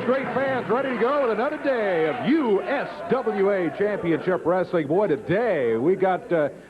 great fans ready to go with another day of USWA Championship Wrestling. Boy, today we got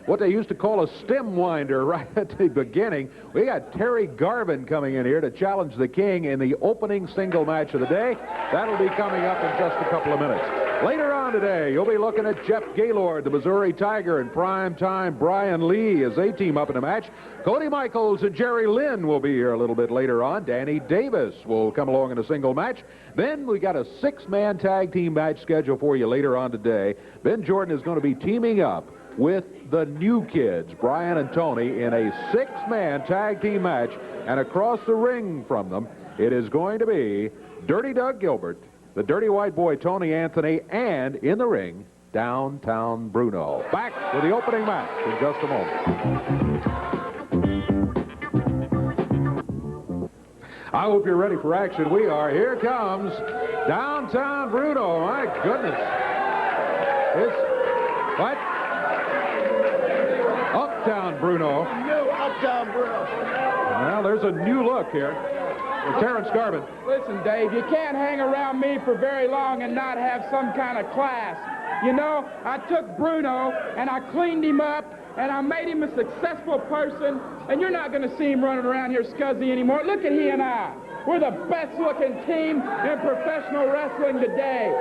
what they used to call a stem winder right at the beginning. We got Terry Garvin coming in here to challenge the King in the opening single match of the day. That'll be coming up in just a couple of minutes. Later on today, you'll be looking at Jeff Gaylord, the Missouri Tiger, and primetime Brian Lee as they team up in a match. Cody Michaels and Jerry Lynn will be here a little bit later on. Danny Davis will come along in a single match. Then we got a six-man tag team match scheduled for you later on today. Ben Jordan is going to be teaming up with the New Kids, Brian and Tony, in a six-man tag team match. And across the ring from them, it is going to be Dirty Doug Gilbert, the Dirty White Boy Tony Anthony, and in the ring, Downtown Bruno. Back with the opening match in just a moment. I hope you're ready for action. We are. Here comes Downtown Bruno. My goodness. What? Uptown Bruno. New Uptown Bruno. Well, there's a new look here. Terrence Garvin. Listen, Dave, you can't hang around me for very long and not have some kind of class. You know, I took Bruno and I cleaned him up and I made him a successful person, and you're not going to see him running around here scuzzy anymore. Look at he and I. We're the best-looking team in professional wrestling today.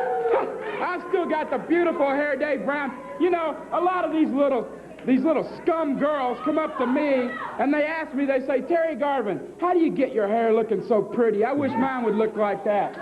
I've still got the beautiful hair, Dave Brown. You know, a lot of these little scum girls come up to me and they ask me, they say, Terry Garvin, how do you get your hair looking so pretty? I wish mine would look like that.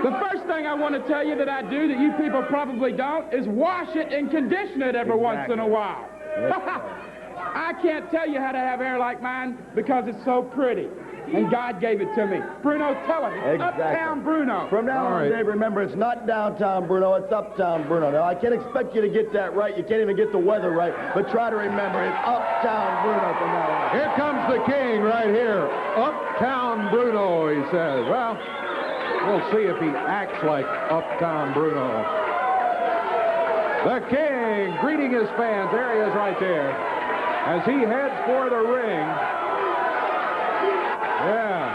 The first thing I want to tell you that I do that you people probably don't is wash it and condition it every once in a while. I can't tell you how to have hair like mine because it's so pretty. And God gave it to me. Bruno, tell him. It's Uptown Bruno. From now on, Dave, remember, it's not Downtown Bruno, it's Uptown Bruno. Now, I can't expect you to get that right. You can't even get the weather right. But try to remember, it's Uptown Bruno from now on. Here comes the King right here. Uptown Bruno, he says. Well, we'll see if he acts like Uptown Bruno. The King greeting his fans. There he is right there. As he heads for the ring. Yeah.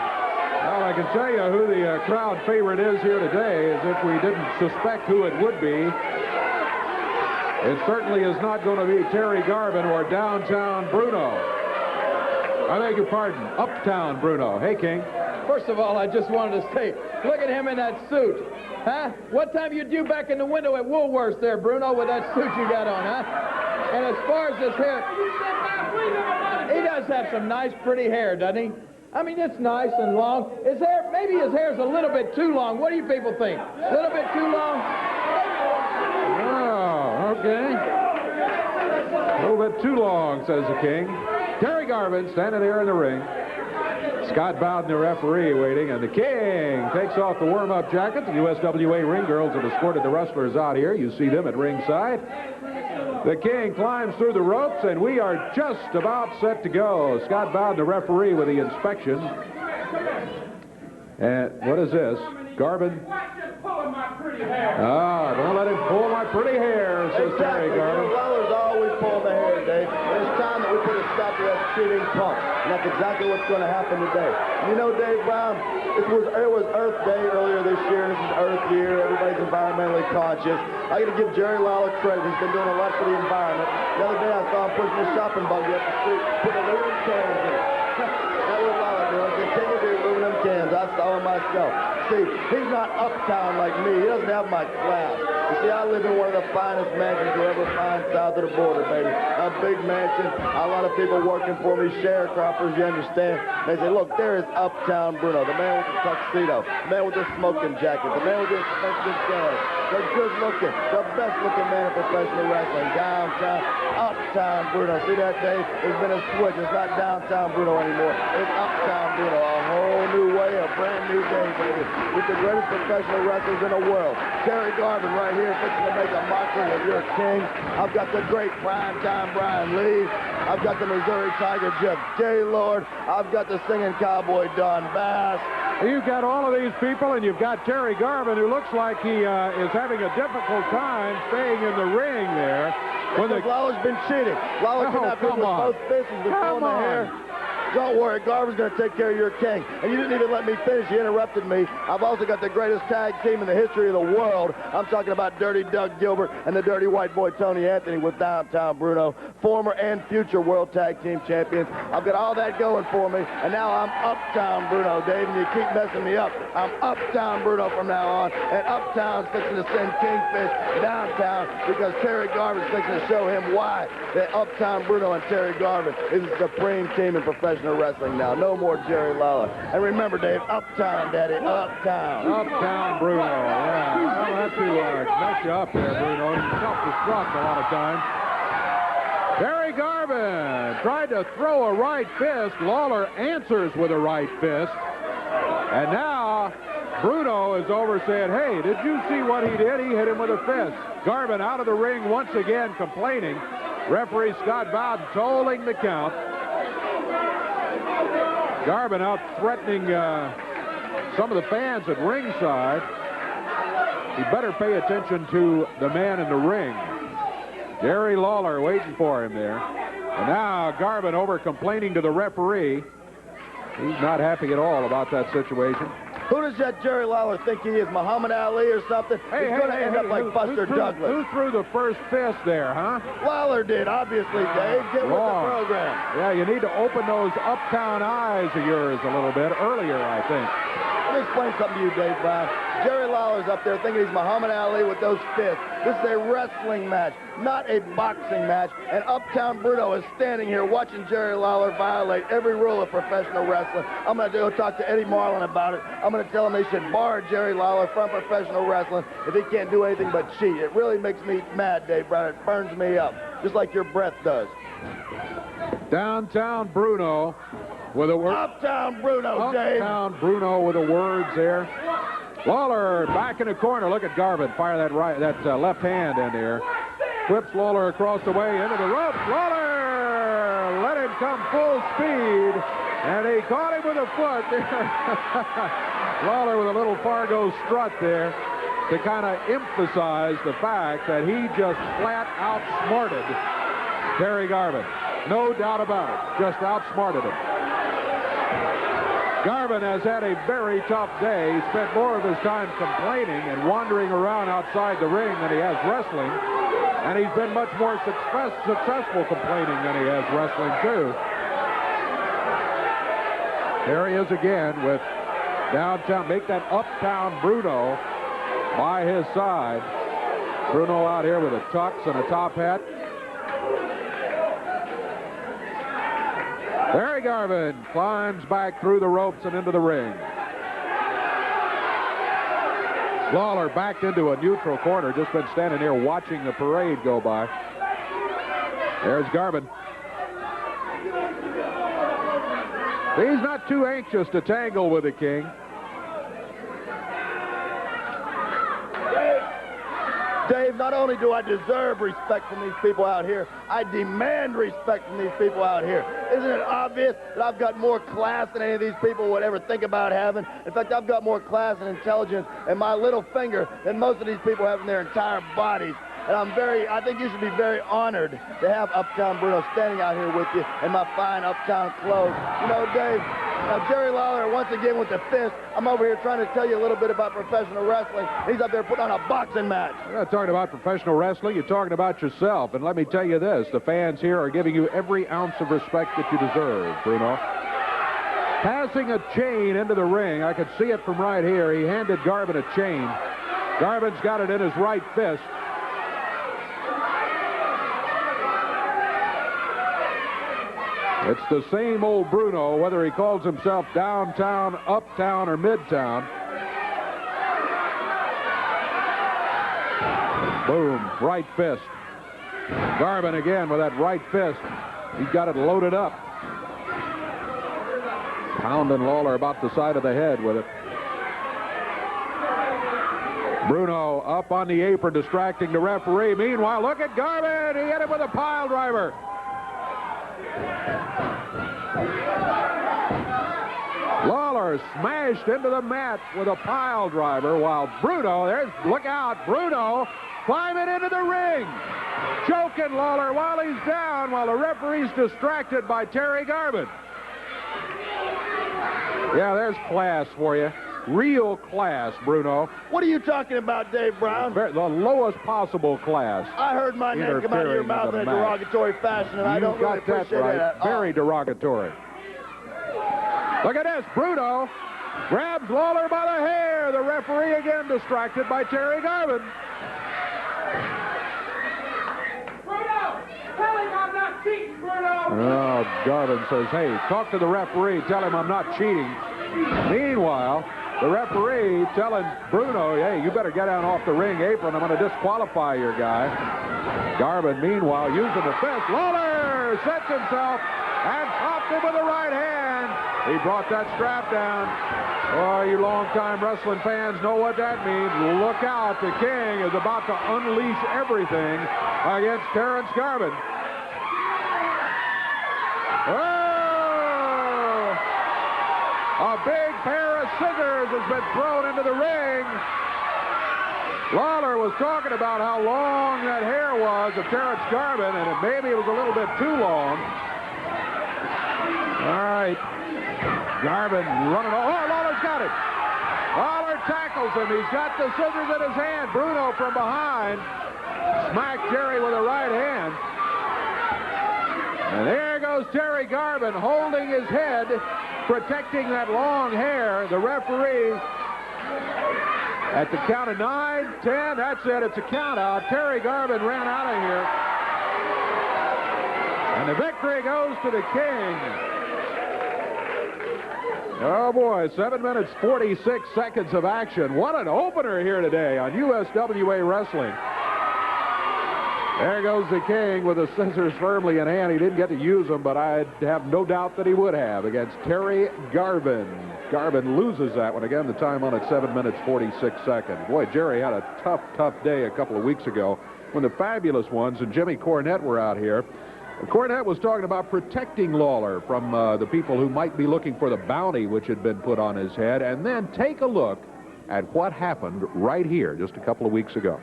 Well, I can tell you who the crowd favorite is here today, as if we didn't suspect who it would be. It certainly is not going to be Terry Garvin or Downtown Bruno. I beg your pardon, Uptown Bruno. Hey, King. First of all, I just wanted to say, look at him in that suit. Huh? What time you due back in the window at Woolworth's there, Bruno, with that suit you got on, huh? And as far as his hair, he does have some nice, pretty hair, doesn't he? I mean, it's nice and long. His hair, maybe his hair's a little bit too long. What do you people think? A little bit too long? Oh, okay. A little bit too long, says the King. Terry Garvin standing there in the ring. Scott Bowden, the referee, waiting, and the King takes off the warm-up jacket. The USWA ring girls have escorted the wrestlers out here. You see them at ringside. The King climbs through the ropes, and we are just about set to go. Scott Bowden, the referee, with the inspection. And what is this? Garvin? Ah, don't let him pull my pretty hair, says Terry Garvin. Lawler's always pulling the hair, Dave. It's time that we put a stop to that cheating pump. And that's exactly what's going to happen today. You know, Dave Brown, it was Earth Day earlier this year, and this is Earth Year. Everybody's environmentally conscious. I got to give Jerry Lawler credit. He's been doing a lot for the environment. The other day I saw him pushing his shopping buggy up the street, putting aluminum cans in it. That was Lawler doing. Continue to do aluminum cans. I saw him myself. See, he's not uptown like me. He doesn't have my class. You see, I live in one of the finest mansions you'll ever find south of the border, baby. A big mansion, a lot of people working for me, sharecroppers, you understand? They say, look, there is Uptown Bruno, the man with the tuxedo, the man with the smoking jacket, the man with the expensive gas, the good-looking, the best-looking man in professional wrestling, downtown, Uptown Bruno. See that, Dave? There's been a switch. It's not Downtown Bruno anymore. It's Uptown Bruno. A whole new way, a brand new day, baby. With the greatest professional wrestlers in the world. Terry Garvin right here fixing to make a mockery of your King. I've got the great primetime Brian Lee. I've got the Missouri Tiger Jeff Gaylord. I've got the singing cowboy Don Bass. You've got all of these people, and you've got Terry Garvin, who looks like he is having a difficult time staying in the ring there. Lawler's been cheating. Lawler's been out there with both fists and been pulling the hair. Don't worry, Garvin's going to take care of your king. And you didn't even let me finish. You interrupted me. I've also got the greatest tag team in the history of the world. I'm talking about Dirty Doug Gilbert and the Dirty White Boy Tony Anthony with Downtown Bruno, former and future World Tag Team Champions. I've got all that going for me, and now I'm Uptown Bruno, Dave, and you keep messing me up. I'm Uptown Bruno from now on, and Uptown's fixing to send Kingfish downtown because Terry Garvin's fixing to show him why that Uptown Bruno and Terry Garvin is the supreme team in professional wrestling now. No more Jerry Lawler. And remember, Dave, Uptown, Daddy, Uptown. Uptown Bruno, yeah. I'll have to mess you up there, Bruno. You self-destruct a lot of times. Terry Garvin tried to throw a right fist. Lawler answers with a right fist. And now Bruno is over saying, hey, did you see what he did? He hit him with a fist. Garvin out of the ring once again complaining. Referee Scott Bowden tolling the count. Garvin out threatening some of the fans at ringside. He better pay attention to the man in the ring. Jerry Lawler waiting for him there. And now Garvin over complaining to the referee. He's not happy at all about that situation. Who does that Jerry Lawler think he is, Muhammad Ali or something? He's going to end up like Buster Douglas. Who threw the first fist there, huh? Lawler did, obviously, Dave. Get with the program. Yeah, you need to open those uptown eyes of yours a little bit earlier, I think. Let me explain something to you, Dave Brown. Jerry Lawler's up there thinking he's Muhammad Ali with those fists. This is a wrestling match, not a boxing match. And Uptown Bruno is standing here watching Jerry Lawler violate every rule of professional wrestling. I'm going to go talk to Eddie Marlin about it. I'm going to tell him they should bar Jerry Lawler from professional wrestling if he can't do anything but cheat. It really makes me mad, Dave Brown. It burns me up, just like your breath does. Downtown Bruno with a word. Uptown Bruno, Dave. Uptown Bruno with the words there. Lawler back in the corner. Look at Garvin fire that left hand in there. Whips Lawler across the way into the ropes. Lawler let him come full speed, and he caught him with a foot there. Lawler with a little Fargo strut there to kind of emphasize the fact that he just flat outsmarted Terry Garvin. No doubt about it. Just outsmarted him. Garvin has had a very tough day. He spent more of his time complaining and wandering around outside the ring than he has wrestling. And he's been much more successful complaining than he has wrestling, too. There he is again with Downtown. Make that Uptown Bruno by his side. Bruno out here with a tux and a top hat. Terry Garvin climbs back through the ropes and into the ring. Lawler backed into a neutral corner, just been standing here watching the parade go by. There's Garvin. He's not too anxious to tangle with the King. Dave, not only do I deserve respect from these people out here, I demand respect from these people out here. Isn't it obvious that I've got more class than any of these people would ever think about having? In fact, I've got more class and intelligence in my little finger than most of these people have in their entire bodies. And I think you should be very honored to have Uptown Bruno standing out here with you in my fine Uptown clothes. You know, Dave, Jerry Lawler, once again with the fist, I'm over here trying to tell you a little bit about professional wrestling. He's up there putting on a boxing match. You're not talking about professional wrestling, you're talking about yourself. And let me tell you this, the fans here are giving you every ounce of respect that you deserve, Bruno. Passing a chain into the ring, I could see it from right here. He handed Garvin a chain. Garvin's got it in his right fist. It's the same old Bruno, whether he calls himself Downtown, Uptown, or Midtown. Boom, right fist. Garvin again with that right fist. He's got it loaded up. Pounding Lawler about the side of the head with it. Bruno up on the apron, distracting the referee. Meanwhile, look at Garvin. He hit him with a pile driver. Lawler smashed into the mat with a pile driver while Bruno, look out, Bruno climbing into the ring, choking Lawler while he's down, while the referee's distracted by Terry Garvin. Yeah, there's class for you. Real class, Bruno. What are you talking about, Dave Brown? The lowest possible class. I heard my name come out of your mouth in a derogatory fashion, and I don't really appreciate that right. it at all. Very derogatory. Look at this. Bruno grabs Lawler by the hair. The referee again distracted by Terry Garvin. Bruno, tell him I'm not cheating, Bruno. Oh, Garvin says, hey, talk to the referee. Tell him I'm not cheating. Meanwhile, the referee telling Bruno, hey, you better get down off the ring apron. I'm going to disqualify your guy. Garvin, meanwhile, using the fist. Lawler sets himself and popped him with the right hand. He brought that strap down. Oh, you long-time wrestling fans know what that means. Look out. The King is about to unleash everything against Terrence Garvin. Oh! A big pair of scissors has been thrown into the ring. Lawler was talking about how long that hair was of Terrence Garvin, and maybe it was a little bit too long. All right. Garvin running. Oh, Lawler's got it. Lawler tackles him. He's got the scissors in his hand. Bruno from behind smacked Terry with a right hand. And there goes Terry Garvin holding his head, protecting that long hair. The referee at the count of 9, 10, that's it. It's a count out. Terry Garvin ran out of here. And the victory goes to the King. Oh, boy, 7 minutes, 46 seconds of action. What an opener here today on USWA Wrestling. There goes the King with the scissors firmly in hand. He didn't get to use them, but I have no doubt that he would have against Terry Garvin. Garvin loses that one. Again, the time on it, 7 minutes, 46 seconds. Boy, Jerry had a tough day a couple of weeks ago when the Fabulous Ones and Jimmy Cornette were out here. Cornette was talking about protecting Lawler from the people who might be looking for the bounty which had been put on his head. And then take a look at what happened right here just a couple of weeks ago.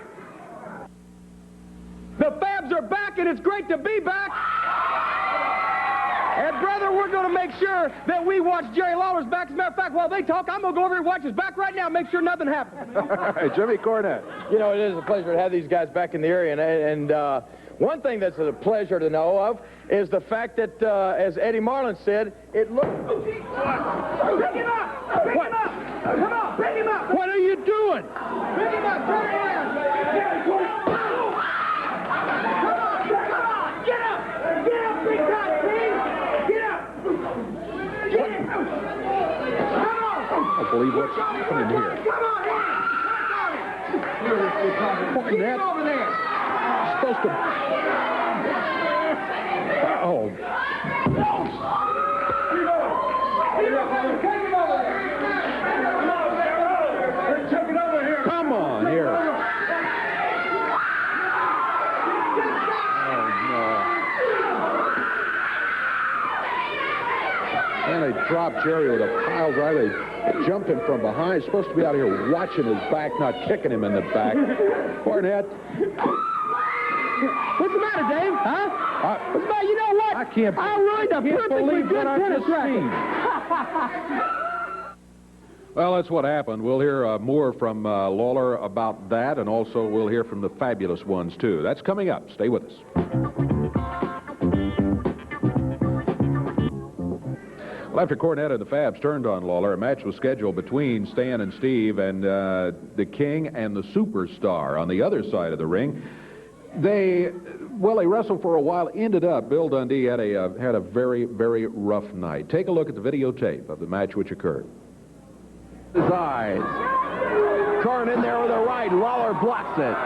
The Fabs are back, and it's great to be back. And, brother, we're going to make sure that we watch Jerry Lawler's back. As a matter of fact, while they talk, I'm going to go over and watch his back right now, make sure nothing happens. All right, Jimmy Cornette. You know, it is a pleasure to have these guys back in the area. And one thing that's a pleasure to know of is the fact that, as Eddie Marlin said, it looks... Pick him up! Pick him up! Come on, pick him up! What are you doing? Pick him up! Turn around! Get up! Get up, big time, King! Get up! Get up! Come on! I don't believe what's happening here. Come on, keep him over there! Supposed to... Oh. Come on here. And they dropped Jerry with a pile driver. They jumped him from behind. He's supposed to be out here watching his back, not kicking him in the back. Cornette. What's the matter, Dave? Huh? What's the matter? You know what? I can't ruined a perfectly believe good what I tennis just racket. seen. Well, that's what happened. We'll hear more from Lawler about that, and also we'll hear from the Fabulous Ones, too. That's coming up. Stay with us. Well, after Cornette and the Fabs turned on Lawler, a match was scheduled between Stan and Steve and the King and the Superstar on the other side of the ring. They wrestled for a while, ended up, Bill Dundee had a very, very rough night. Take a look at the videotape of the match which occurred. His eyes. Curran in there with a right. Lawler blocks it.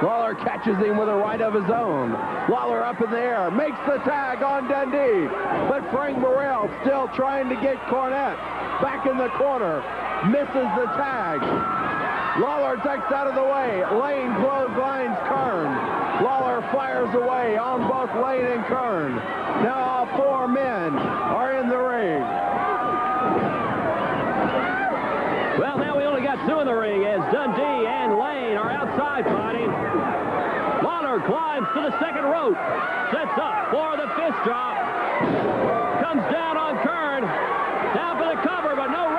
Lawler catches him with a right of his own. Lawler up in the air, makes the tag on Dundee. But Frank Morrell still trying to get Cornette back in the corner. Misses the tag. Lawler ducks out of the way. Lane clotheslines Kern. Lawler fires away on both Lane and Kern. Now all four men are in the ring. Well, now we only got two in the ring as Dundee and Lane are outside fighting. Lawler climbs to the second rope. Sets up for the fist drop. Comes down on Kern. Down for the cover, but no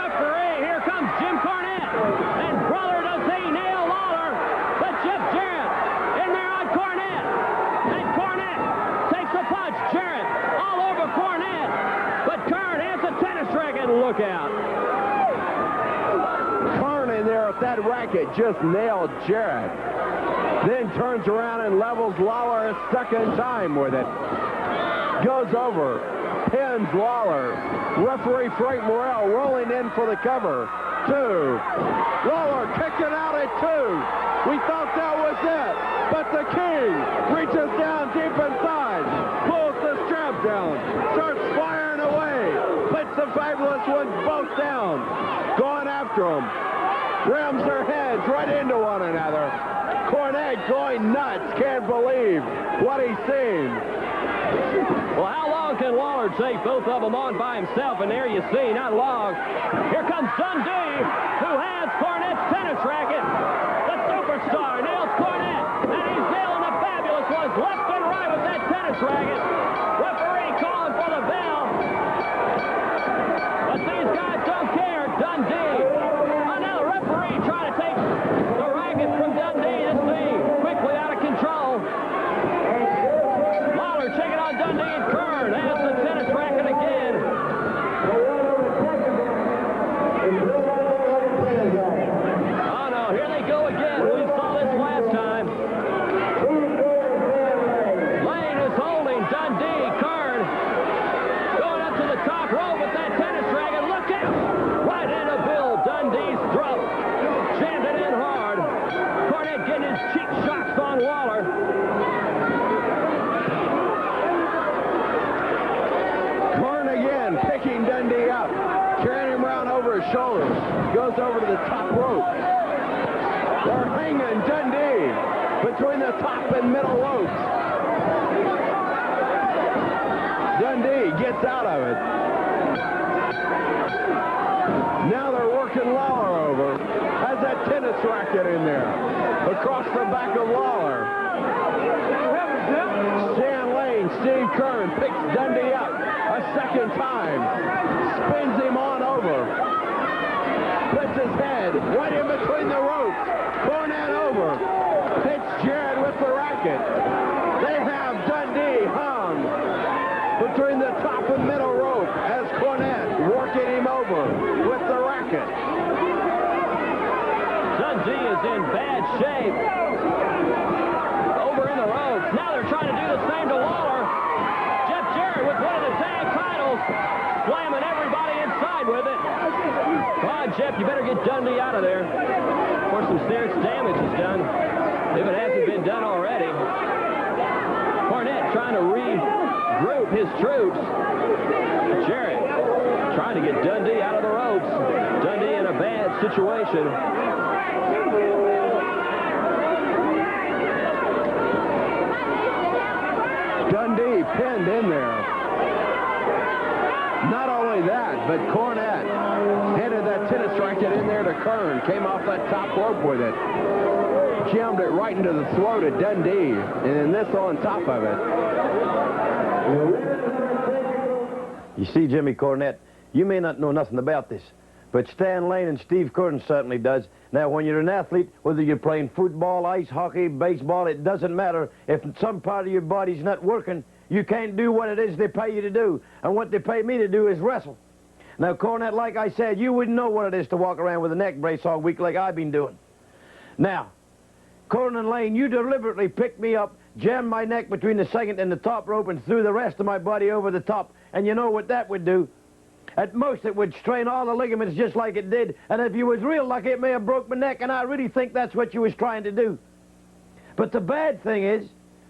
racket just nailed Jarrett. Then turns around and levels Lawler a second time with it. Goes over, pins Lawler. Referee Frank Morrell rolling in for the cover. 2. Lawler kicking out at 2. We thought that was it, but the King reaches down deep inside, pulls the strap down, starts firing away, puts the Fabulous Ones both down, going after them, rams their heads right into one another. Cornette going nuts, can't believe what he's seen. Well, how long can Lawler take both of them on by himself? And there you see, not long. Here comes Dundee, who has Cornette's tennis racket. The superstar nails Cornette, and he's nailing the Fabulous Ones left and right with that tennis racket. Referee calling for the bell. But these guys don't care. Dundee. Oh, now the referee trying to take the racket from Dundee. This thing quickly out of control. Lawler taking on Dundee, and Kern has the tennis racket again. Oh no, here they go again. We saw this last time. Lane is holding Dundee. Kern going up to the top rope with that tennis racket. Look out! Right into Bill Dundee's throat. Jammed it in hard. Cornette getting his cheek shots on Lawler. Picking Dundee up, carrying him around over his shoulders, goes over to the top rope. They're hanging Dundee between the top and middle ropes. Dundee gets out of it. Now they're working Lawler over. Has that tennis racket in there. Across the back of Lawler. Stan Lane, Steve Kern picks Dundee up a second time. Spins him on over. Puts his head right in between the ropes. Cornette over. Hits Jarrett with the racket. They have Dundee hung between the top and middle rope as Cornette working him over with the racket. Dundee is in bad shape. Over in the ropes. Now they're trying to do the same to Lawler. Jeff Jarrett with one of the tag titles, slamming everybody inside with it. Come on, Jeff, you better get Dundee out of there before some serious damage is done, if it hasn't been done already. Cornette trying to regroup his troops. Jarrett trying to get Dundee out of the ropes. Dundee in a bad situation. Dundee pinned in there. Not only that, but Cornette handed that tennis racket in there to Kern. Came off that top rope with it. Jammed it right into the throat of Dundee. And then this on top of it. You see, Jimmy Cornette, you may not know nothing about this, but Stan Lane and Steve Kern certainly does. Now, when you're an athlete, whether you're playing football, ice hockey, baseball, it doesn't matter. If some part of your body's not working, you can't do what it is they pay you to do. And what they pay me to do is wrestle. Now, Cornette, like I said, you wouldn't know what it is to walk around with a neck brace all week like I've been doing. Now, Kern and Lane, you deliberately picked me up, jammed my neck between the second and the top rope, and threw the rest of my body over the top. And you know what that would do? At most, it would strain all the ligaments just like it did. And if you was real lucky, it may have broke my neck, and I really think that's what you was trying to do. But the bad thing is,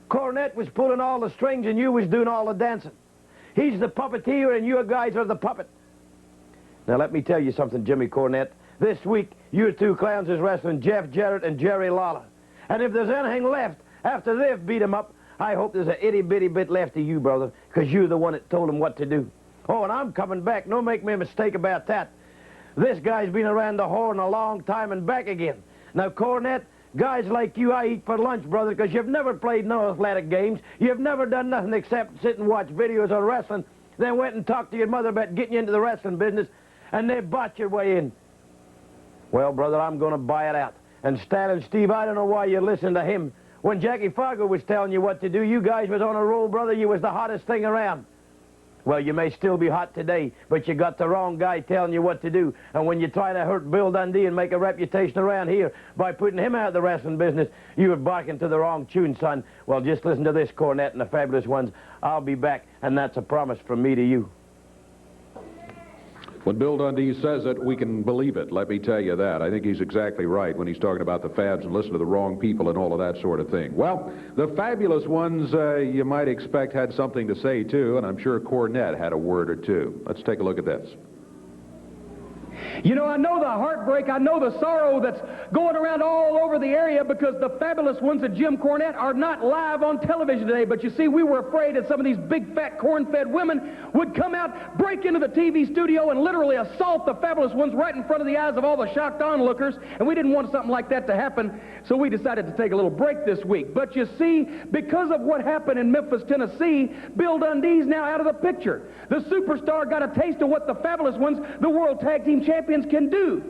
Cornette was pulling all the strings, and you was doing all the dancing. He's the puppeteer, and you guys are the puppet. Now, let me tell you something, Jimmy Cornette. This week, you two clowns is wrestling Jeff Jarrett and Jerry Lawler. And if there's anything left after they've beat him up, I hope there's a itty-bitty bit left of you, brother, because you're the one that told them what to do. Oh, and I'm coming back. Don't make me a mistake about that. This guy's been around the horn a long time and back again. Now, Cornette, guys like you I eat for lunch, brother, because you've never played no athletic games. You've never done nothing except sit and watch videos of wrestling, then went and talked to your mother about getting you into the wrestling business, and they bought your way in. Well, brother, I'm going to buy it out. And Stan and Steve, I don't know why you listen to him. When Jackie Fargo was telling you what to do, you guys was on a roll, brother. You was the hottest thing around. Well, you may still be hot today, but you got the wrong guy telling you what to do. And when you try to hurt Bill Dundee and make a reputation around here by putting him out of the wrestling business, you were barking to the wrong tune, son. Well, just listen to this, Cornette and the Fabulous Ones. I'll be back, and that's a promise from me to you. When Bill Dundee says it, we can believe it. Let me tell you that. I think he's exactly right when he's talking about the Fabs and listen to the wrong people and all of that sort of thing. Well, the Fabulous Ones, you might expect, had something to say, too, and I'm sure Cornette had a word or two. Let's take a look at this. You know, I know the heartbreak, I know the sorrow that's going around all over the area because the Fabulous Ones and Jim Cornette are not live on television today. But you see, we were afraid that some of these big, fat, corn-fed women would come out, break into the TV studio, and literally assault the Fabulous Ones right in front of the eyes of all the shocked onlookers. And we didn't want something like that to happen, so we decided to take a little break this week. But you see, because of what happened in Memphis, Tennessee, Bill Dundee's now out of the picture. The superstar got a taste of what the Fabulous Ones, the World Tag Team Champions, can do.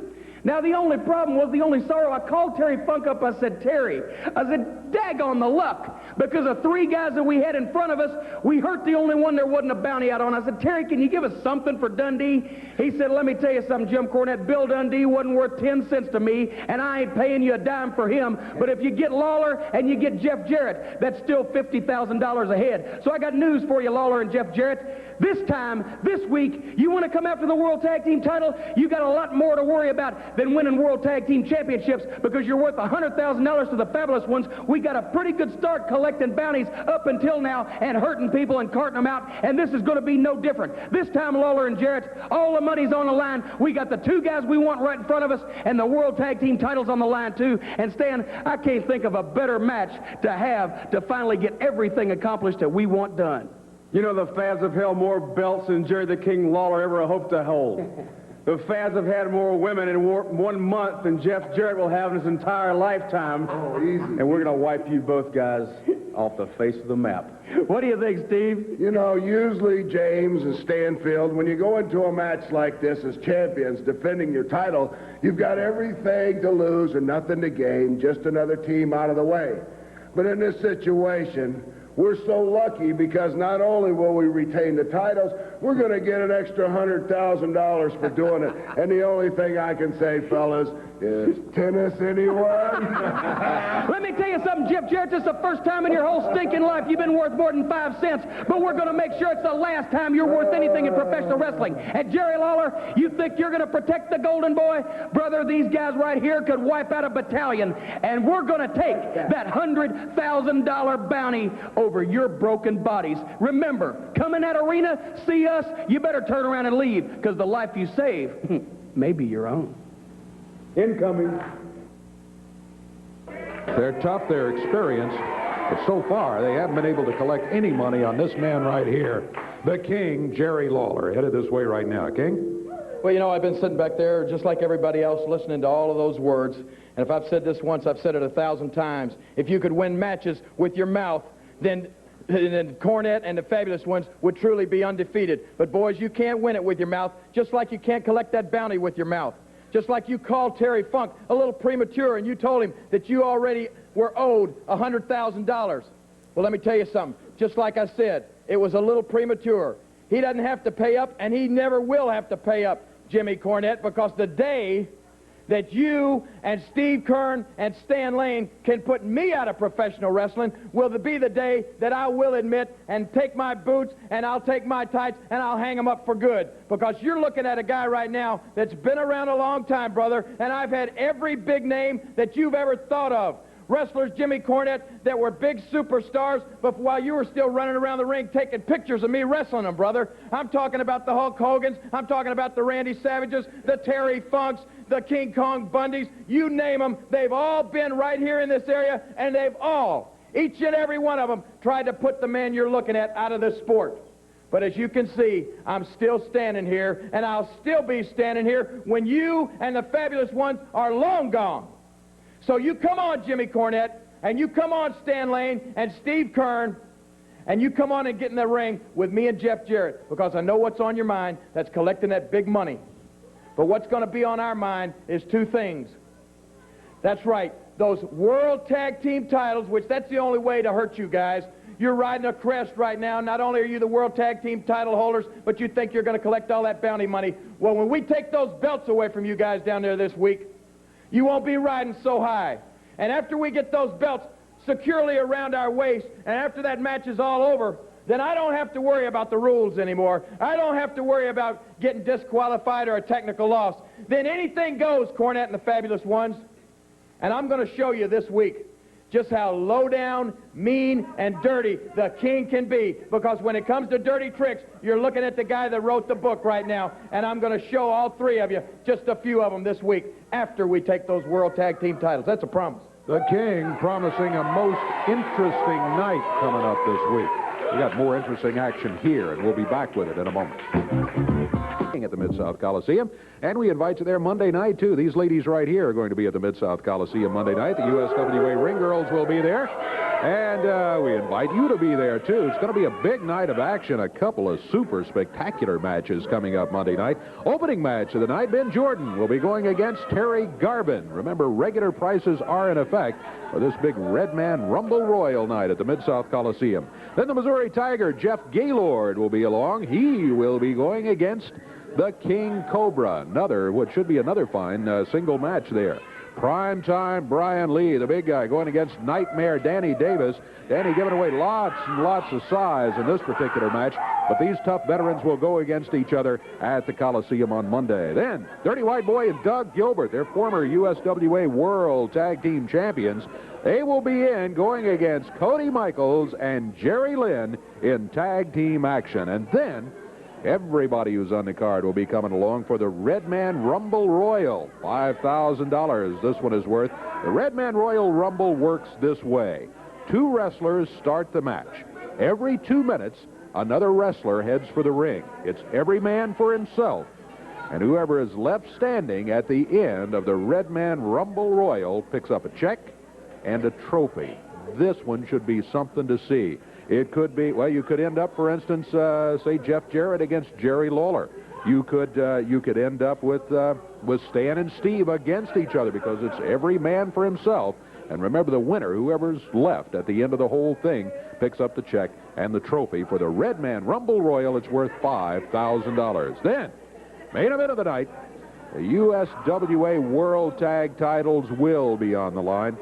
Now, the only problem was, the only sorrow, I called Terry Funk up. I said, Terry, I said, daggone the luck. Because of three guys that we had in front of us, we hurt the only one there wasn't a bounty out on. I said, Terry, can you give us something for Dundee? He said, let me tell you something, Jim Cornette. Bill Dundee wasn't worth 10 cents to me, and I ain't paying you a dime for him. But if you get Lawler and you get Jeff Jarrett, that's still $50,000 ahead. So I got news for you, Lawler and Jeff Jarrett. This time, this week, you want to come after the World Tag Team title, you got a lot more to worry about than winning World Tag Team Championships, because you're worth $100,000 to the Fabulous Ones. We got a pretty good start collecting bounties up until now and hurting people and carting them out, and this is going to be no different. This time, Lawler and Jarrett, all the money's on the line. We got the two guys we want right in front of us, and the World Tag Team title's on the line, too. And Stan, I can't think of a better match to have to finally get everything accomplished that we want done. You know, the Fabs have held more belts than Jerry the King Lawler ever hoped to hold. The Fabs have had more women in 1 month than Jeff Jarrett will have in his entire lifetime. Oh, easy. And we're going to wipe you both guys off the face of the map. What do you think, Steve? You know, usually, James and Stanfield, when you go into a match like this as champions defending your title, you've got everything to lose and nothing to gain, just another team out of the way. But in this situation, we're so lucky because not only will we retain the titles, we're going to get an extra $100,000 for doing it. And the only thing I can say, fellas, is tennis anyone? Let me tell you something, Jeff Jarrett, this is the first time in your whole stinking life you've been worth more than 5 cents, but we're going to make sure it's the last time you're worth anything in professional wrestling. And Jerry Lawler, you think you're going to protect the Golden Boy? Brother, these guys right here could wipe out a battalion, and we're going to take that $100,000 bounty over your broken bodies. Remember, come in that arena, see us, you better turn around and leave, because the life you save may be your own. Incoming. They're tough, they're experienced, but so far they haven't been able to collect any money on this man right here, the King, Jerry Lawler. Headed this way right now. King? Well, you know, I've been sitting back there just like everybody else listening to all of those words, and if I've said this once, I've said it 1,000 times. If you could win matches with your mouth, then Cornette and the Fabulous Ones would truly be undefeated. But boys, you can't win it with your mouth, just like you can't collect that bounty with your mouth. Just like you called Terry Funk a little premature and you told him that you already were owed $100,000. Well, let me tell you something. Just like I said, it was a little premature. He doesn't have to pay up, and he never will have to pay up, Jimmy Cornette, because the day that you and Steve Kern and Stan Lane can put me out of professional wrestling will be the day that I will admit and take my boots and I'll take my tights and I'll hang them up for good. Because you're looking at a guy right now that's been around a long time, brother, and I've had every big name that you've ever thought of. Wrestlers, Jimmy Cornette, that were big superstars, but while you were still running around the ring taking pictures of me wrestling them, brother. I'm talking about the Hulk Hogans, I'm talking about the Randy Savages, the Terry Funks, the King Kong Bundys, you name them, they've all been right here in this area, and they've all, each and every one of them, tried to put the man you're looking at out of this sport. But as you can see, I'm still standing here, and I'll still be standing here when you and the Fabulous Ones are long gone. So you come on, Jimmy Cornette, and you come on, Stan Lane and Steve Kern, and you come on and get in the ring with me and Jeff Jarrett, because I know what's on your mind. That's collecting that big money. But what's going to be on our mind is two things. That's right, those World Tag Team titles, which that's the only way to hurt you guys. you're riding a crest right now. Not only are you the World Tag Team title holders, but you think you're going to collect all that bounty money. Well, when we take those belts away from you guys down there this week, you won't be riding so high. And after we get those belts securely around our waist, and after that match is all over, then I don't have to worry about the rules anymore. I don't have to worry about getting disqualified or a technical loss. Then anything goes, Cornette and the Fabulous Ones. And I'm going to show you this week just how low down, mean, and dirty the King can be. Because when it comes to dirty tricks, you're looking at the guy that wrote the book right now. And I'm going to show all three of you just a few of them this week after we take those World Tag Team titles. That's a promise. The King promising a most interesting night coming up this week. We got more interesting action here, and we'll be back with it in a moment. At the Mid-South Coliseum, and we invite you there Monday night, too. These ladies right here are going to be at the Mid-South Coliseum Monday night. The USWA Ring Girls will be there, and we invite you to be there, too. It's going to be a big night of action, a couple of super spectacular matches coming up Monday night. Opening match of the night, Ben Jordan will be going against Terry Garvin. Remember, regular prices are in effect for this big Red Man Rumble Royal night at the Mid-South Coliseum. Then the Missouri Tiger, Jeff Gaylord, will be along. He will be going against the King Cobra. What should be another fine single match there. Primetime Brian Lee, the big guy, going against Nightmare Danny Davis. Danny giving away lots and lots of size in this particular match, but these tough veterans will go against each other at the Coliseum on Monday. Then, Dirty White Boy and Doug Gilbert, their former USWA World Tag Team Champions, they will be going against Cody Michaels and Jerry Lynn in tag team action. And then, everybody who's on the card will be coming along for the Red Man Rumble Royal. $5,000 this one is worth. The Red Man Royal Rumble works this way. 2 wrestlers start the match. Every 2 minutes, another wrestler heads for the ring. It's every man for himself. And whoever is left standing at the end of the Red Man Rumble Royal picks up a check and a trophy. This one should be something to see. It could be, well, you could end up, for instance, say Jeff Jarrett against Jerry Lawler. You could end up with Stan and Steve against each other, because it's every man for himself. And remember, the winner, whoever's left at the end of the whole thing, picks up the check and the trophy for the Red Man Rumble Royal. It's worth $5,000. Then, main event of the night, the USWA World Tag Titles will be on the line.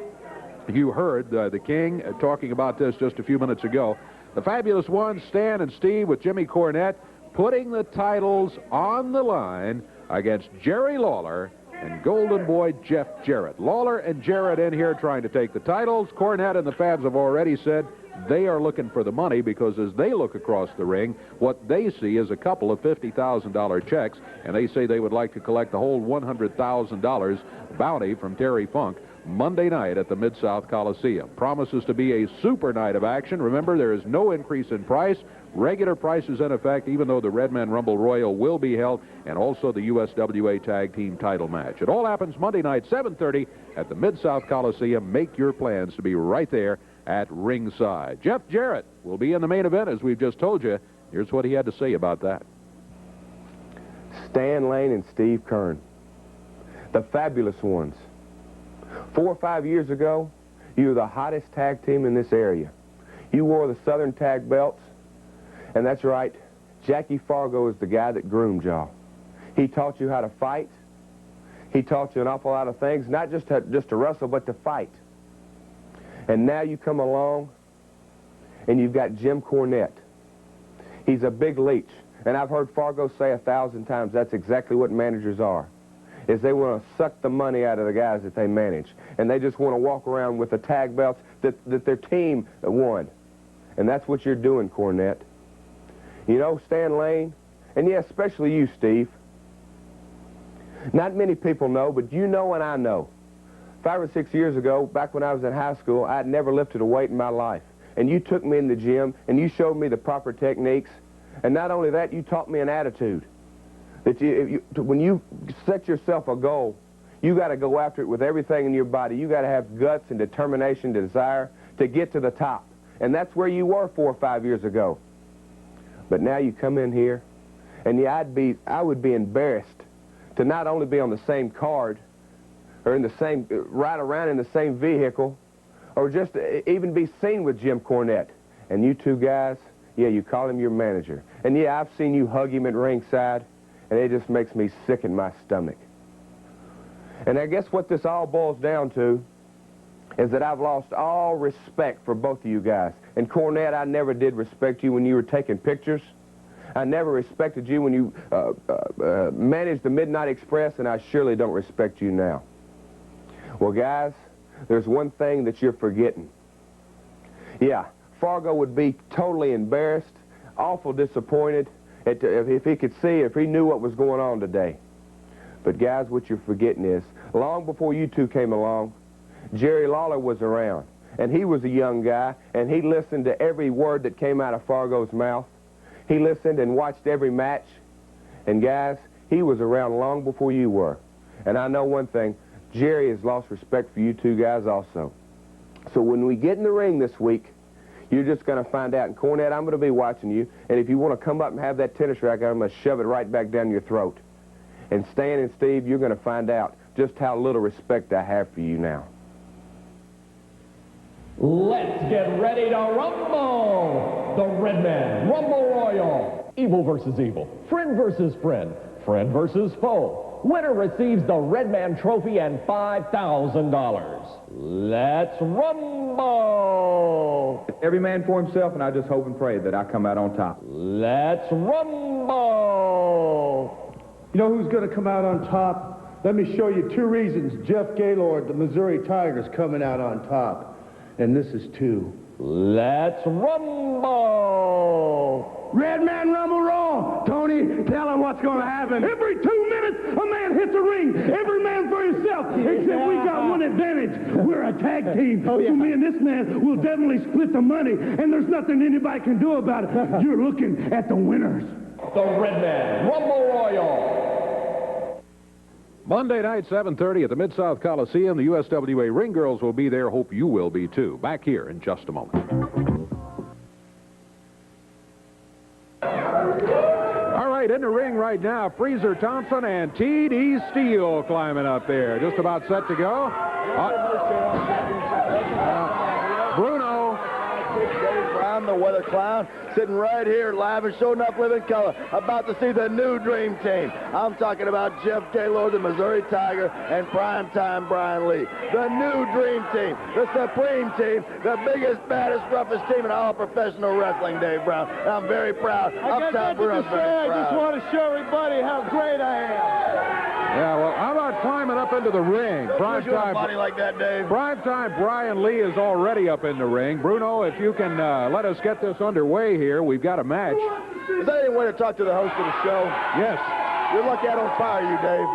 You heard the King talking about this just a few minutes ago. The Fabulous Ones, Stan and Steve with Jimmy Cornette, putting the titles on the line against Jerry Lawler and Golden Boy Jeff Jarrett. Lawler and Jarrett in here trying to take the titles. Cornette and the Fabs have already said they are looking for the money, because as they look across the ring, what they see is a couple of $50,000 checks, and they say they would like to collect the whole $100,000 bounty from Terry Funk Monday night at the Mid-South Coliseum. Promises to be a super night of action. Remember, there is no increase in price. Regular prices in effect, even though the Red Man Rumble Royal will be held, and also the USWA Tag Team title match. It all happens Monday night, 7:30 at the Mid-South Coliseum. Make your plans to be right there at ringside. Jeff Jarrett will be in the main event, as we've just told you. Here's what he had to say about that. Stan Lane and Steve Kern, the Fabulous Ones. 4 or 5 years ago, you were the hottest tag team in this area. You wore the Southern Tag belts, and that's right, Jackie Fargo is the guy that groomed y'all. He taught you how to fight. He taught you an awful lot of things, not just to wrestle, but to fight. And now you come along, and you've got Jim Cornette. He's a big leech, and I've heard Fargo say 1,000 times that's exactly what managers are, is they want to suck the money out of the guys that they manage. And they just want to walk around with the tag belts that their team won. And that's what you're doing, Cornette. You know, Stan Lane, and yeah, especially you, Steve. Not many people know, but you know and I know. 5 or 6 years ago, back when I was in high school, I had never lifted a weight in my life. And you took me in the gym, and you showed me the proper techniques. And not only that, you taught me an attitude. That when you set yourself a goal, you got to go after it with everything in your body. You got to have guts and determination, desire to get to the top. And that's where you were 4 or 5 years ago. But now you come in here, and yeah, I would be embarrassed to not only be on the same card, or in the same, ride around in the same vehicle, or just even be seen with Jim Cornette. And you two guys, yeah, you call him your manager. And yeah, I've seen you hug him at ringside, and it just makes me sick in my stomach. And I guess what this all boils down to is that I've lost all respect for both of you guys. And Cornette, I never did respect you when you were taking pictures. I never respected you when you managed the Midnight Express, and I surely don't respect you now. Well, guys, there's one thing that you're forgetting. Yeah, Fargo would be totally embarrassed, awful disappointed if he could see, if he knew what was going on today. But guys, what you're forgetting is, long before you two came along, Jerry Lawler was around, and he was a young guy, and he listened to every word that came out of Fargo's mouth. He listened and watched every match, and guys, he was around long before you were. And I know one thing, Jerry has lost respect for you two guys also. So when we get in the ring this week, you're just going to find out. And Cornette, I'm going to be watching you, and if you want to come up and have that tennis racket, I'm going to shove it right back down your throat. And Stan and Steve, you're going to find out just how little respect I have for you now. Let's get ready to rumble! The Red Man Rumble Royal. Evil versus evil. Friend versus friend. Friend versus foe. Winner receives the Red Man Trophy and $5,000. Let's rumble! Every man for himself, and I just hope and pray that I come out on top. Let's rumble! You know who's going to come out on top? Let me show you 2 reasons Jeff Gaylord, the Missouri Tigers, coming out on top. And this is 2. Let's rumble! Red Man Rumble Roll! Tony, tell him what's going to happen. Every 2 minutes, a man hits a ring. Every man for himself. Except we got one advantage. We're a tag team. So me and this man will definitely split the money. And there's nothing anybody can do about it. You're looking at the winners. The Red Man Rumble Royal. Monday night, 7:30 at the Mid-South Coliseum. The USWA Ring Girls will be there. Hope you will be, too. Back here in just a moment. All right, in the ring right now, Freezer Thompson and T.D. Steele climbing up there. Just about set to go. Bruno. Dave Brown, the weather clown, sitting right here live and showing up living color. About to see the new dream team. I'm talking about Jeff Gaylord, the Missouri Tiger, and primetime Brian Lee. The new dream team, the supreme team, the biggest, baddest, roughest team in all professional wrestling, Dave Brown. And I'm very proud. I just want to show everybody how great I am. Yeah, well, how about climbing up into the ring? Primetime body like that, Dave. Primetime Brian Lee is already up in the ring. Bruno, if you can let us get this underway here, we've got a match. Is that any way to talk to the host of the show? Yes. You're lucky I don't fire you, Dave.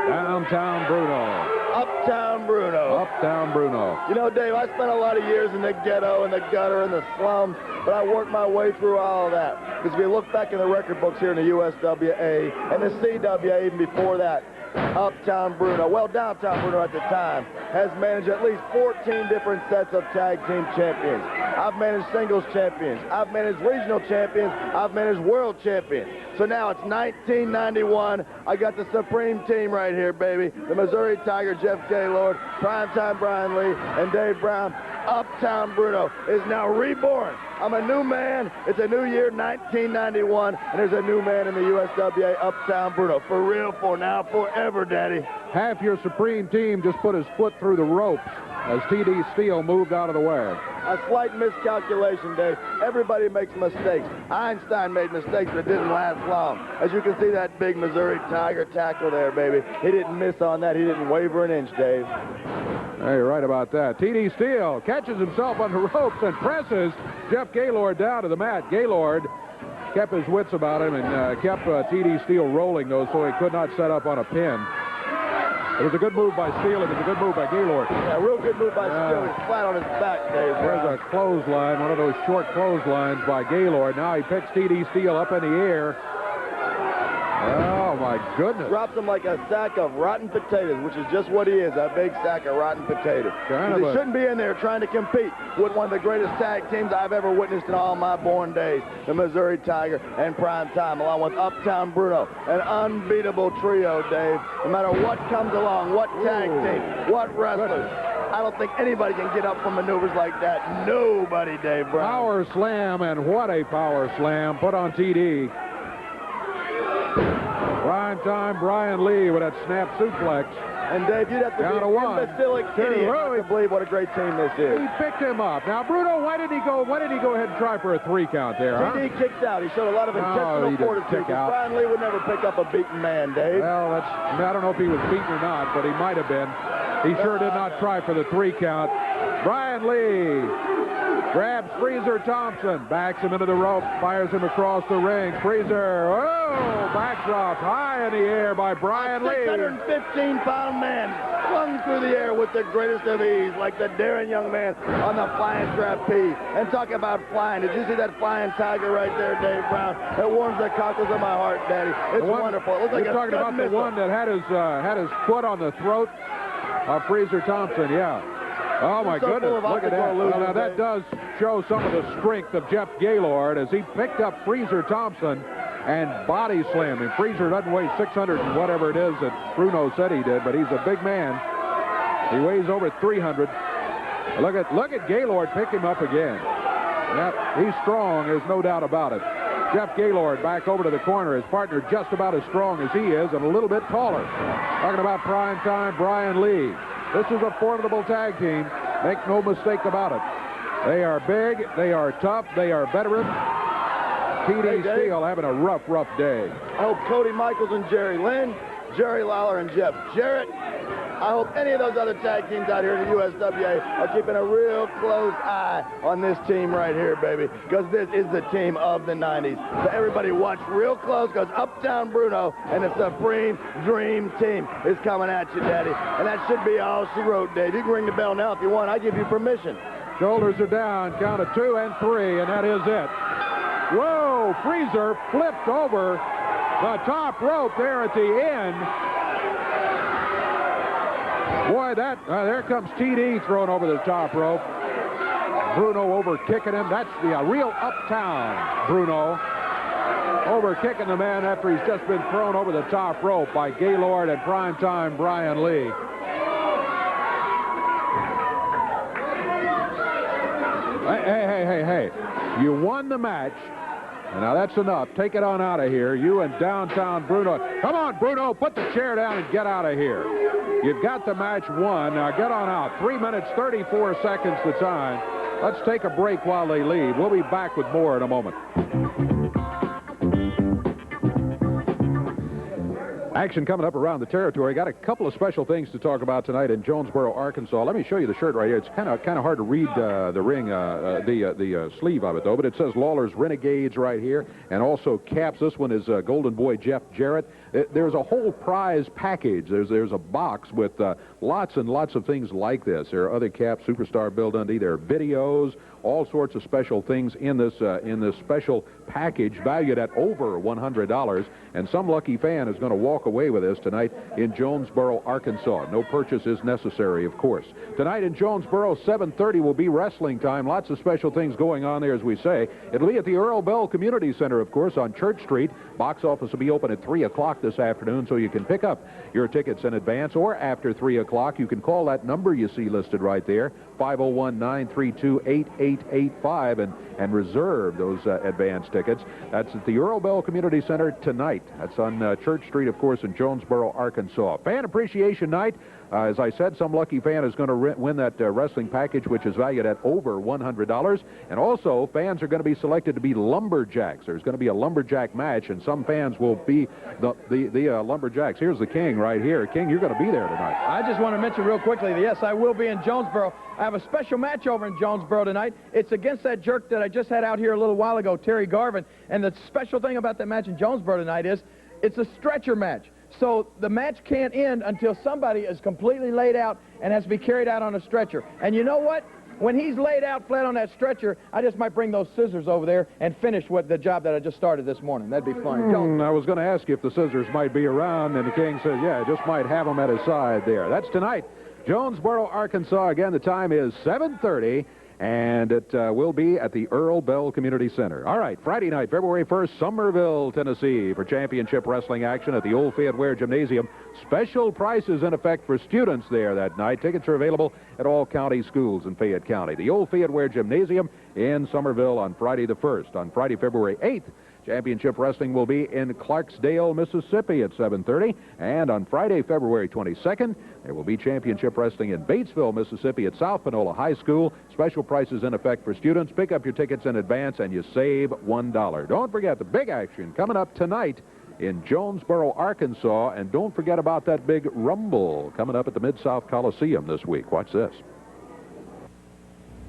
Downtown Bruno. Uptown Bruno. Uptown Bruno. You know, Dave, I spent a lot of years in the ghetto, in the gutter, in the slums, but I worked my way through all of that. Because if you look back in the record books here in the USWA and the CWA even before that, Uptown Bruno, well, Downtown Bruno at the time, has managed at least 14 different sets of tag team champions. I've managed singles champions. I've managed regional champions. I've managed world champions. So now it's 1991. I got the supreme team right here, baby. The Missouri Tiger, Jeff Gaylord, primetime Brian Lee, and Dave Brown. Uptown Bruno is now reborn. I'm a new man. It's a new year, 1991, and there's a new man in the USWA, Uptown Bruno. For real, for now, forever, Daddy. Half your supreme team just put his foot through the ropes as T.D. Steele moved out of the way. A slight miscalculation, Dave. Everybody makes mistakes. Einstein made mistakes, but it didn't last long. As you can see that big Missouri Tiger tackle there, baby. He didn't miss on that. He didn't waver an inch, Dave. Hey, you're right about that. T.D. Steele catches himself on the ropes and presses Jeff Gaylord down to the mat. Gaylord kept his wits about him and kept T.D. Steele rolling, though, so he could not set up on a pin. It was a good move by Steele. It was a good move by Gaylord. Yeah, real good move by Steele. He's flat on his back, Dave. There's a clothesline, one of those short clotheslines by Gaylord. Now he picks T.D. Steele up in the air. Oh, my goodness. Drops him like a sack of rotten potatoes, which is just what he is, a big sack of rotten potatoes. He shouldn't be in there trying to compete with one of the greatest tag teams I've ever witnessed in all my born days, the Missouri Tiger and Primetime, along with Uptown Bruno. An unbeatable trio, Dave. No matter what comes along, what tag team, what wrestlers. I don't think anybody can get up from maneuvers like that. Nobody, Dave Brown. Power slam, and what a power slam put on TD. Prime time, Brian Lee with that snap suplex. And Dave, you'd have to Down be to one. an imbecilic idiot not to believe what a great team this is. He picked him up. Now, Bruno, why didn't he go ahead and try for a 3 count there, huh? TD kicked out. He showed a lot of intentional he didn't fortitude. kick out. Brian Lee would never pick up a beaten man, Dave. Well, I don't know if he was beaten or not, but he might have been. He sure did not try for the 3 count. Brian Lee grabs Freezer Thompson, backs him into the rope, fires him across the ring. Freezer, backdrop high in the air by Brian Lee. 615-pound man flung through the air with the greatest of ease, like the daring young man on the flying trapeze. And talk about flying. Did you see that flying tiger right there, Dave Brown? It warms the cockles of my heart, Daddy. It's wonderful. It looks like you're talking about missile. the one that had his foot on the throat of Freezer Thompson, yeah. Oh, my goodness, look at that. Well, now, that does show some of the strength of Jeff Gaylord as he picked up Freezer Thompson and body slammed him. Freezer doesn't weigh 600 and whatever it is that Bruno said he did, but he's a big man. He weighs over 300. Look at Gaylord pick him up again. Yep, he's strong, there's no doubt about it. Jeff Gaylord back over to the corner. His partner just about as strong as he is and a little bit taller. Talking about prime time Brian Lee. This is a formidable tag team. Make no mistake about it. They are big. They are tough. They are veterans. TD Steele having a rough day. I hope Cody Michaels and Jerry Lynn, Jerry Lawler and Jeff Jarrett. I hope any of those other tag teams out here in the USWA are keeping a real close eye on this team right here, baby, because this is the team of the 90s. So everybody watch real close, because Uptown Bruno and the Supreme Dream Team is coming at you, Daddy. And that should be all she wrote, Dave. You can ring the bell now if you want. I give you permission. Shoulders are down. Count of 2 and 3, and that is it. Whoa! Freezer flipped over the top rope there at the end. Boy, there comes TD thrown over the top rope. Bruno over kicking him. That's the real Uptown Bruno. Over kicking the man after he's just been thrown over the top rope by Gaylord and primetime Brian Lee. Hey. You won the match. And now that's enough. Take it on out of here. You and downtown Bruno. Come on, Bruno. Put the chair down and get out of here. You've got the match won. Now get on out. 3 minutes, 34 seconds the time. Let's take a break while they leave. We'll be back with more in a moment. Action coming up around the territory. Got a couple of special things to talk about tonight in Jonesboro, Arkansas. Let me show you the shirt right here. It's kind of hard to read the ring, the sleeve of it though. But it says Lawler's Renegades right here, and also caps. This one is Golden Boy Jeff Jarrett. There's a whole prize package. There's a box with lots and lots of things like this. There are other caps, Superstar Bill Dundee. There are videos, all sorts of special things in this special package valued at over $100. And some lucky fan is going to walk away with this tonight in Jonesboro, Arkansas. No purchase is necessary, of course. Tonight in Jonesboro, 7:30 will be wrestling time. Lots of special things going on there, as we say. It'll be at the Earl Bell Community Center, of course, on Church Street. Box office will be open at 3 o'clock this afternoon, so you can pick up your tickets in advance, or after 3 o'clock. You can call that number you see listed right there, 501-932-8885, and reserve those advance tickets. That's at the Earl Bell Community Center tonight. That's on Church Street, of course, in Jonesboro, Arkansas. Fan Appreciation Night. As I said, some lucky fan is going to win that wrestling package, which is valued at over $100. And also, fans are going to be selected to be lumberjacks. There's going to be a lumberjack match, and some fans will be the lumberjacks. Here's the King right here. King, you're going to be there tonight. I just want to mention real quickly that, yes, I will be in Jonesboro. I have a special match over in Jonesboro tonight. It's against that jerk that I just had out here a little while ago, Terry Garvin. And the special thing about that match in Jonesboro tonight is it's a stretcher match. So the match can't end until somebody is completely laid out and has to be carried out on a stretcher. And you know what? When he's laid out flat on that stretcher, I just might bring those scissors over there and finish the job that I just started this morning. That'd be fun. I was going to ask you if the scissors might be around, and the King says, yeah, just might have them at his side there. That's tonight. Jonesboro, Arkansas. Again, the time is 7:30. and it will be at the Earl Bell Community Center. All right, Friday night, February 1st, Somerville, Tennessee, for championship wrestling action at the Old Fayetteware Gymnasium. Special prices in effect for students there that night. Tickets are available at all county schools in Fayette County. The Old Fayetteware Gymnasium in Somerville on Friday the 1st. On Friday, February 8th, championship wrestling will be in Clarksdale, Mississippi at 7:30. And on Friday, February 22nd, there will be championship wrestling in Batesville, Mississippi at South Panola High School. Special prices in effect for students. Pick up your tickets in advance and you save $1. Don't forget the big action coming up tonight in Jonesboro, Arkansas. And don't forget about that big Rumble coming up at the Mid-South Coliseum this week. Watch this.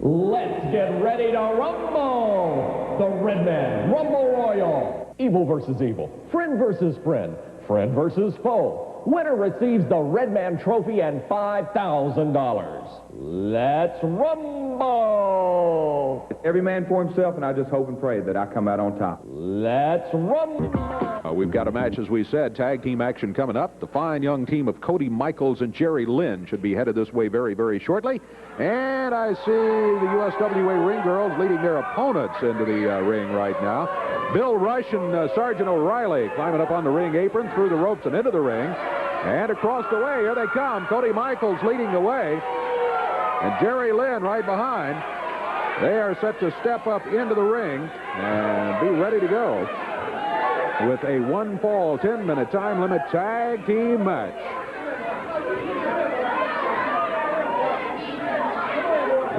Let's get ready to rumble! The Redman Rumble Royal. Evil versus evil. Friend versus friend. Friend versus foe. Winner receives the Redman Trophy and $5,000. Let's rumble! Every man for himself, and I just hope and pray that I come out on top. Let's rumble! We've got a match, as we said, tag team action coming up. The fine young team of Cody Michaels and Jerry Lynn should be headed this way very, very shortly. And I see the USWA ring girls leading their opponents into the ring right now. Bill Rush and Sergeant O'Reilly climbing up on the ring apron, through the ropes and into the ring. And across the way, here they come. Cody Michaels leading the way. And Jerry Lynn right behind. They are set to step up into the ring and be ready to go with a one-fall, 10-minute time limit tag team match.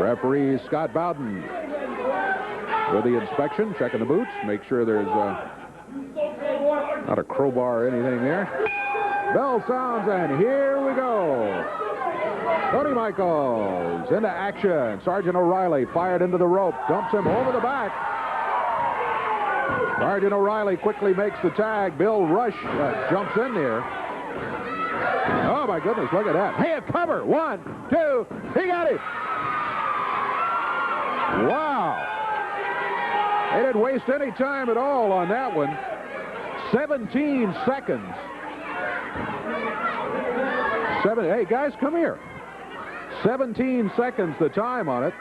Referee Scott Bowden with the inspection, checking the boots, make sure there's not a crowbar or anything there. Bell sounds, and here we go. Cody Michaels into action. Sergeant O'Reilly fired into the rope, dumps him over the back. Sergeant O'Reilly quickly makes the tag. Bill Rush jumps in there. Oh, my goodness, look at that. Hey, a cover. 1, 2, he got it. Wow. They didn't waste any time at all on that one. 17 seconds. Hey, guys, come here. 17 seconds the time on it.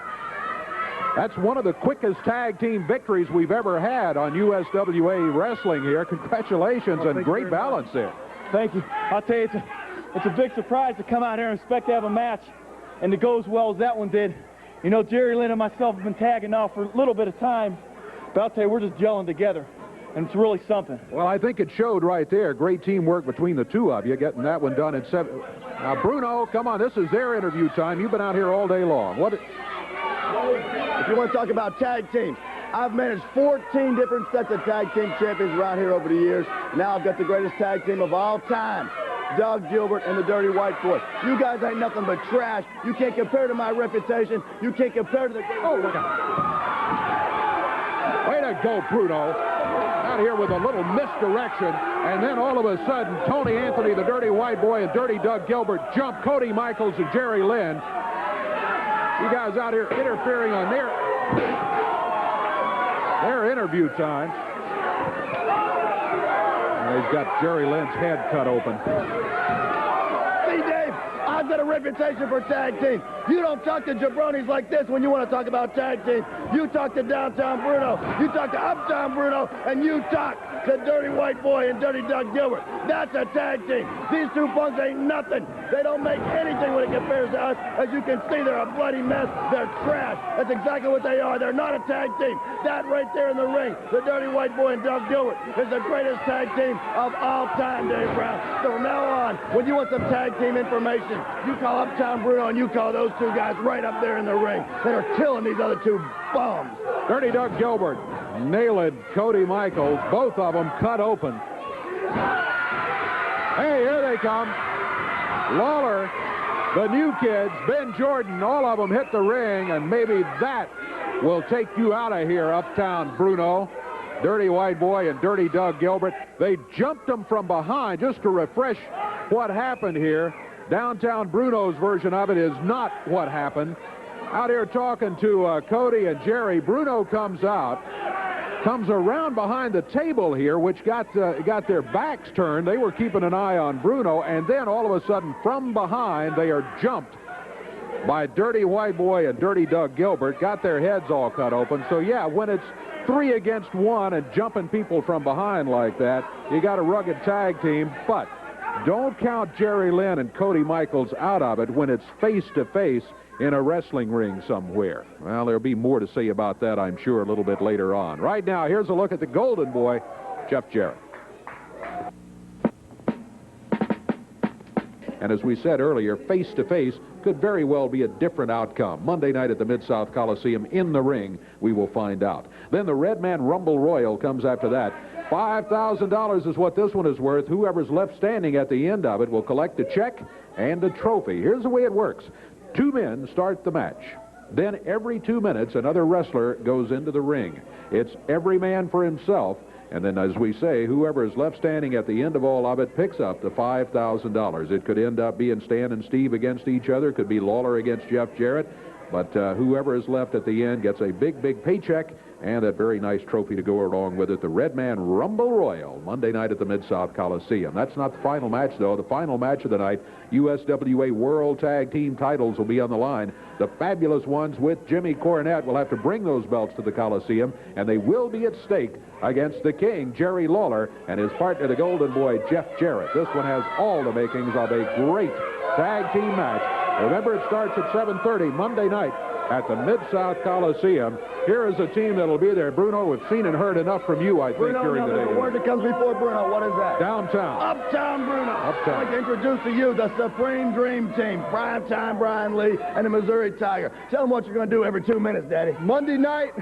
That's one of the quickest tag team victories we've ever had on USWA wrestling here. Congratulations, and great balance there. Thank you. I'll tell you, it's a big surprise to come out here and expect to have a match and to go as well as that one did. You know, Jerry Lynn and myself have been tagging now for a little bit of time, but I'll tell you, we're just gelling together, and it's really something. Well, I think it showed right there. Great teamwork between the two of you, getting that one done in 7. Now, Bruno, come on, this is their interview time. You've been out here all day long. If you want to talk about tag teams, I've managed 14 different sets of tag team champions around here over the years. Now I've got the greatest tag team of all time, Doug Gilbert and the Dirty White Boy. You guys ain't nothing but trash. You can't compare to my reputation. You can't compare to the... Oh, look out. Way to go, Bruno. Out here with a little misdirection, and then all of a sudden, Tony Anthony, the Dirty White Boy, and Dirty Doug Gilbert jump Cody Michaels and Jerry Lynn. You guys out here interfering on their interview time. And he's got Jerry Lynn's head cut open. See, Dave, I've got a reputation for tag team. You don't talk to jabronis like this when you want to talk about tag team. You talk to Downtown Bruno, you talk to Uptown Bruno, and you talk to Dirty White Boy and Dirty Doug Gilbert. That's a tag team. These two punks ain't nothing. They don't make anything when it compares to us. As you can see, they're a bloody mess. They're trash. That's exactly what they are. They're not a tag team. That right there in the ring, the Dirty White Boy and Doug Gilbert, is the greatest tag team of all time, Dave Brown. So from now on, when you want some tag team information, you call Uptown Bruno and you call those two guys right up there in the ring that are killing these other two bums. Dirty Doug Gilbert nailed Cody Michaels. Both of them cut open. Hey, here they come. Lawler, the new kids, Ben Jordan, all of them hit the ring, and maybe that will take you out of here, Uptown Bruno. Dirty White Boy and Dirty Doug Gilbert. They jumped them from behind just to refresh what happened here. Downtown Bruno's version of it is not what happened. Out here talking to Cody and Jerry, Bruno comes out, comes around behind the table here, which got their backs turned. They were keeping an eye on Bruno, and then all of a sudden, from behind, they are jumped by Dirty White Boy and Dirty Doug Gilbert, got their heads all cut open. So, yeah, when it's 3 against 1 and jumping people from behind like that, you got a rugged tag team. But don't count Jerry Lynn and Cody Michaels out of it when it's face-to-face in a wrestling ring somewhere. Well, there'll be more to say about that, I'm sure, a little bit later on. Right now, here's a look at the Golden Boy, Jeff Jarrett. And as we said earlier, face-to-face could very well be a different outcome. Monday night at the Mid-South Coliseum, in the ring, we will find out. Then the Red Man Rumble Royal comes after that. $5,000 is what this one is worth. Whoever's left standing at the end of it will collect a check and a trophy. Here's the way it works. 2 men start the match. Then every 2 minutes, another wrestler goes into the ring. It's every man for himself. And then, as we say, whoever is left standing at the end of all of it picks up the $5,000. It could end up being Stan and Steve against each other. It could be Lawler against Jeff Jarrett. But whoever is left at the end gets a big, big paycheck and that very nice trophy to go along with it, the Red Man Rumble Royal, Monday night at the Mid-South Coliseum. That's not the final match, though. The final match of the night, USWA World Tag Team titles will be on the line. The fabulous ones with Jimmy Cornette will have to bring those belts to the Coliseum, and they will be at stake against the King, Jerry Lawler, and his partner, the Golden Boy, Jeff Jarrett. This one has all the makings of a great tag team match. Remember, it starts at 7:30 Monday night at the Mid-South Coliseum. Here is a team that'll be there. Bruno, we've seen and heard enough from you, I think, Bruno, during the day. There's a word that comes before Bruno. What is that? Downtown. Uptown Bruno. Uptown. I'd like to introduce to you the Supreme Dream Team, Primetime Brian Lee and the Missouri Tiger. Tell them what you're going to do every 2 minutes, Daddy. Monday night,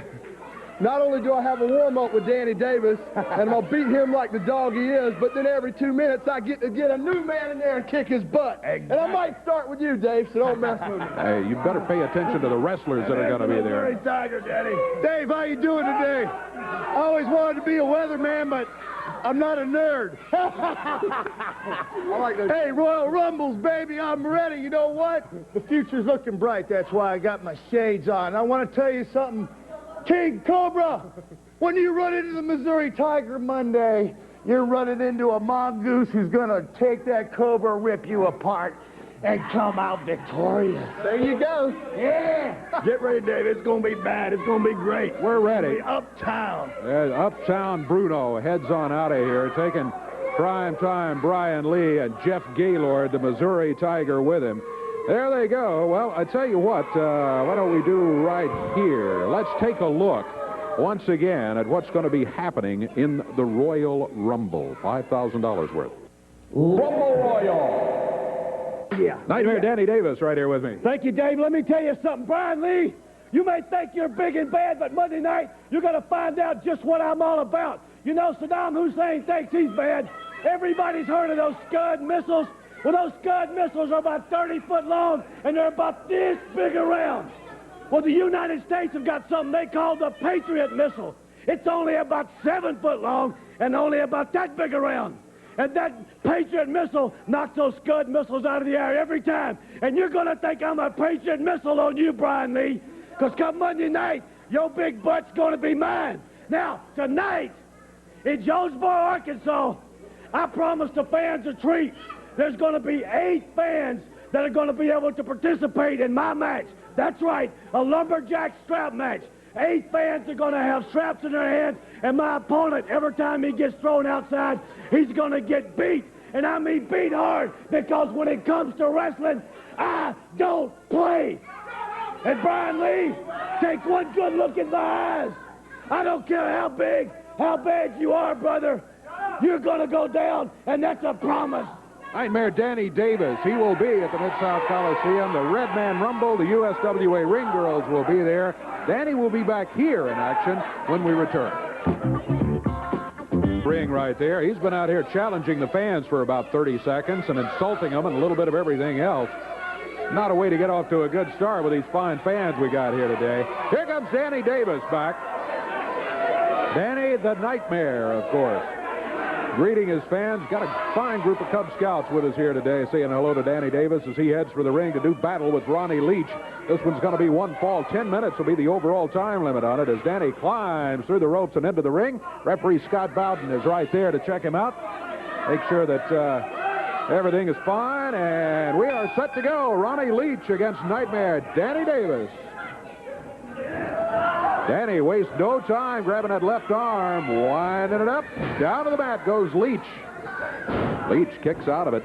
not only do I have a warm-up with Danny Davis, and I'm going to beat him like the dog he is, but then every 2 minutes I get to get a new man in there and kick his butt. Exactly. And I might start with you, Dave, so don't mess with me. Hey, you better pay attention to the wrestlers that are going to be there. Missouri Tiger, Daddy. Dave, how you doing today? I always wanted to be a weatherman, but I'm not a nerd. I like those. Hey, Royal Rumbles, baby, I'm ready. You know what? The future's looking bright. That's why I got my shades on. I want to tell you something. King Cobra, when you run into the Missouri Tiger Monday, you're running into a mongoose who's going to take that Cobra, rip you apart, and come out victorious. There you go. Yeah. Get ready, Dave. It's going to be bad. It's going to be great. We're ready. Uptown. Uptown Bruno heads on out of here, taking Primetime Brian Lee and Jeff Gaylord, the Missouri Tiger, with him. There they go. Well, I tell you what, why don't we do right here? Let's take a look once again at what's going to be happening in the Royal Rumble. $5,000 worth. Rumble Royal. Yeah. Nightmare Danny Davis right here with me. Thank you, Dave. Let me tell you something, Brian Lee. You may think you're big and bad, but Monday night, you're going to find out just what I'm all about. You know, Saddam Hussein thinks he's bad. Everybody's heard of those Scud missiles. Well, those Scud missiles are about 30 foot long, and they're about this big around. Well, the United States have got something they call the Patriot missile. It's only about 7 foot long and only about that big around. And that Patriot missile knocks those Scud missiles out of the air every time. And you're going to think I'm a Patriot missile on you, Brian Lee, because come Monday night, your big butt's going to be mine. Now, tonight, in Jonesboro, Arkansas, I promised the fans a treat. There's going to be 8 fans that are going to be able to participate in my match. That's right, a lumberjack strap match. 8 fans are going to have straps in their hands, and my opponent, every time he gets thrown outside, he's going to get beat. And I mean beat hard, because when it comes to wrestling, I don't play. And Brian Lee, take one good look in my eyes. I don't care how big, how bad you are, brother. You're going to go down, and that's a promise. Nightmare Danny Davis, he will be at the Mid-South Coliseum. The Red Man Rumble, the USWA Ring Girls will be there. Danny will be back here in action when we return. Ring right there. He's been out here challenging the fans for about 30 seconds and insulting them and a little bit of everything else. Not a way to get off to a good start with these fine fans we got here today. Here comes Danny Davis back. Danny the Nightmare, of course. Greeting his fans. Got a fine group of Cub Scouts with us here today, saying hello to Danny Davis as he heads for the ring to do battle with Ronnie Leach. This one's going to be one fall. 10 minutes will be the overall time limit on it as Danny climbs through the ropes and into the ring. Referee Scott Bowden is right there to check him out. Make sure that Everything is fine, and we are set to go. Ronnie Leach against Nightmare Danny Davis. Danny wastes no time grabbing that left arm, winding it up. Down to the mat goes Leach. Leach kicks out of it.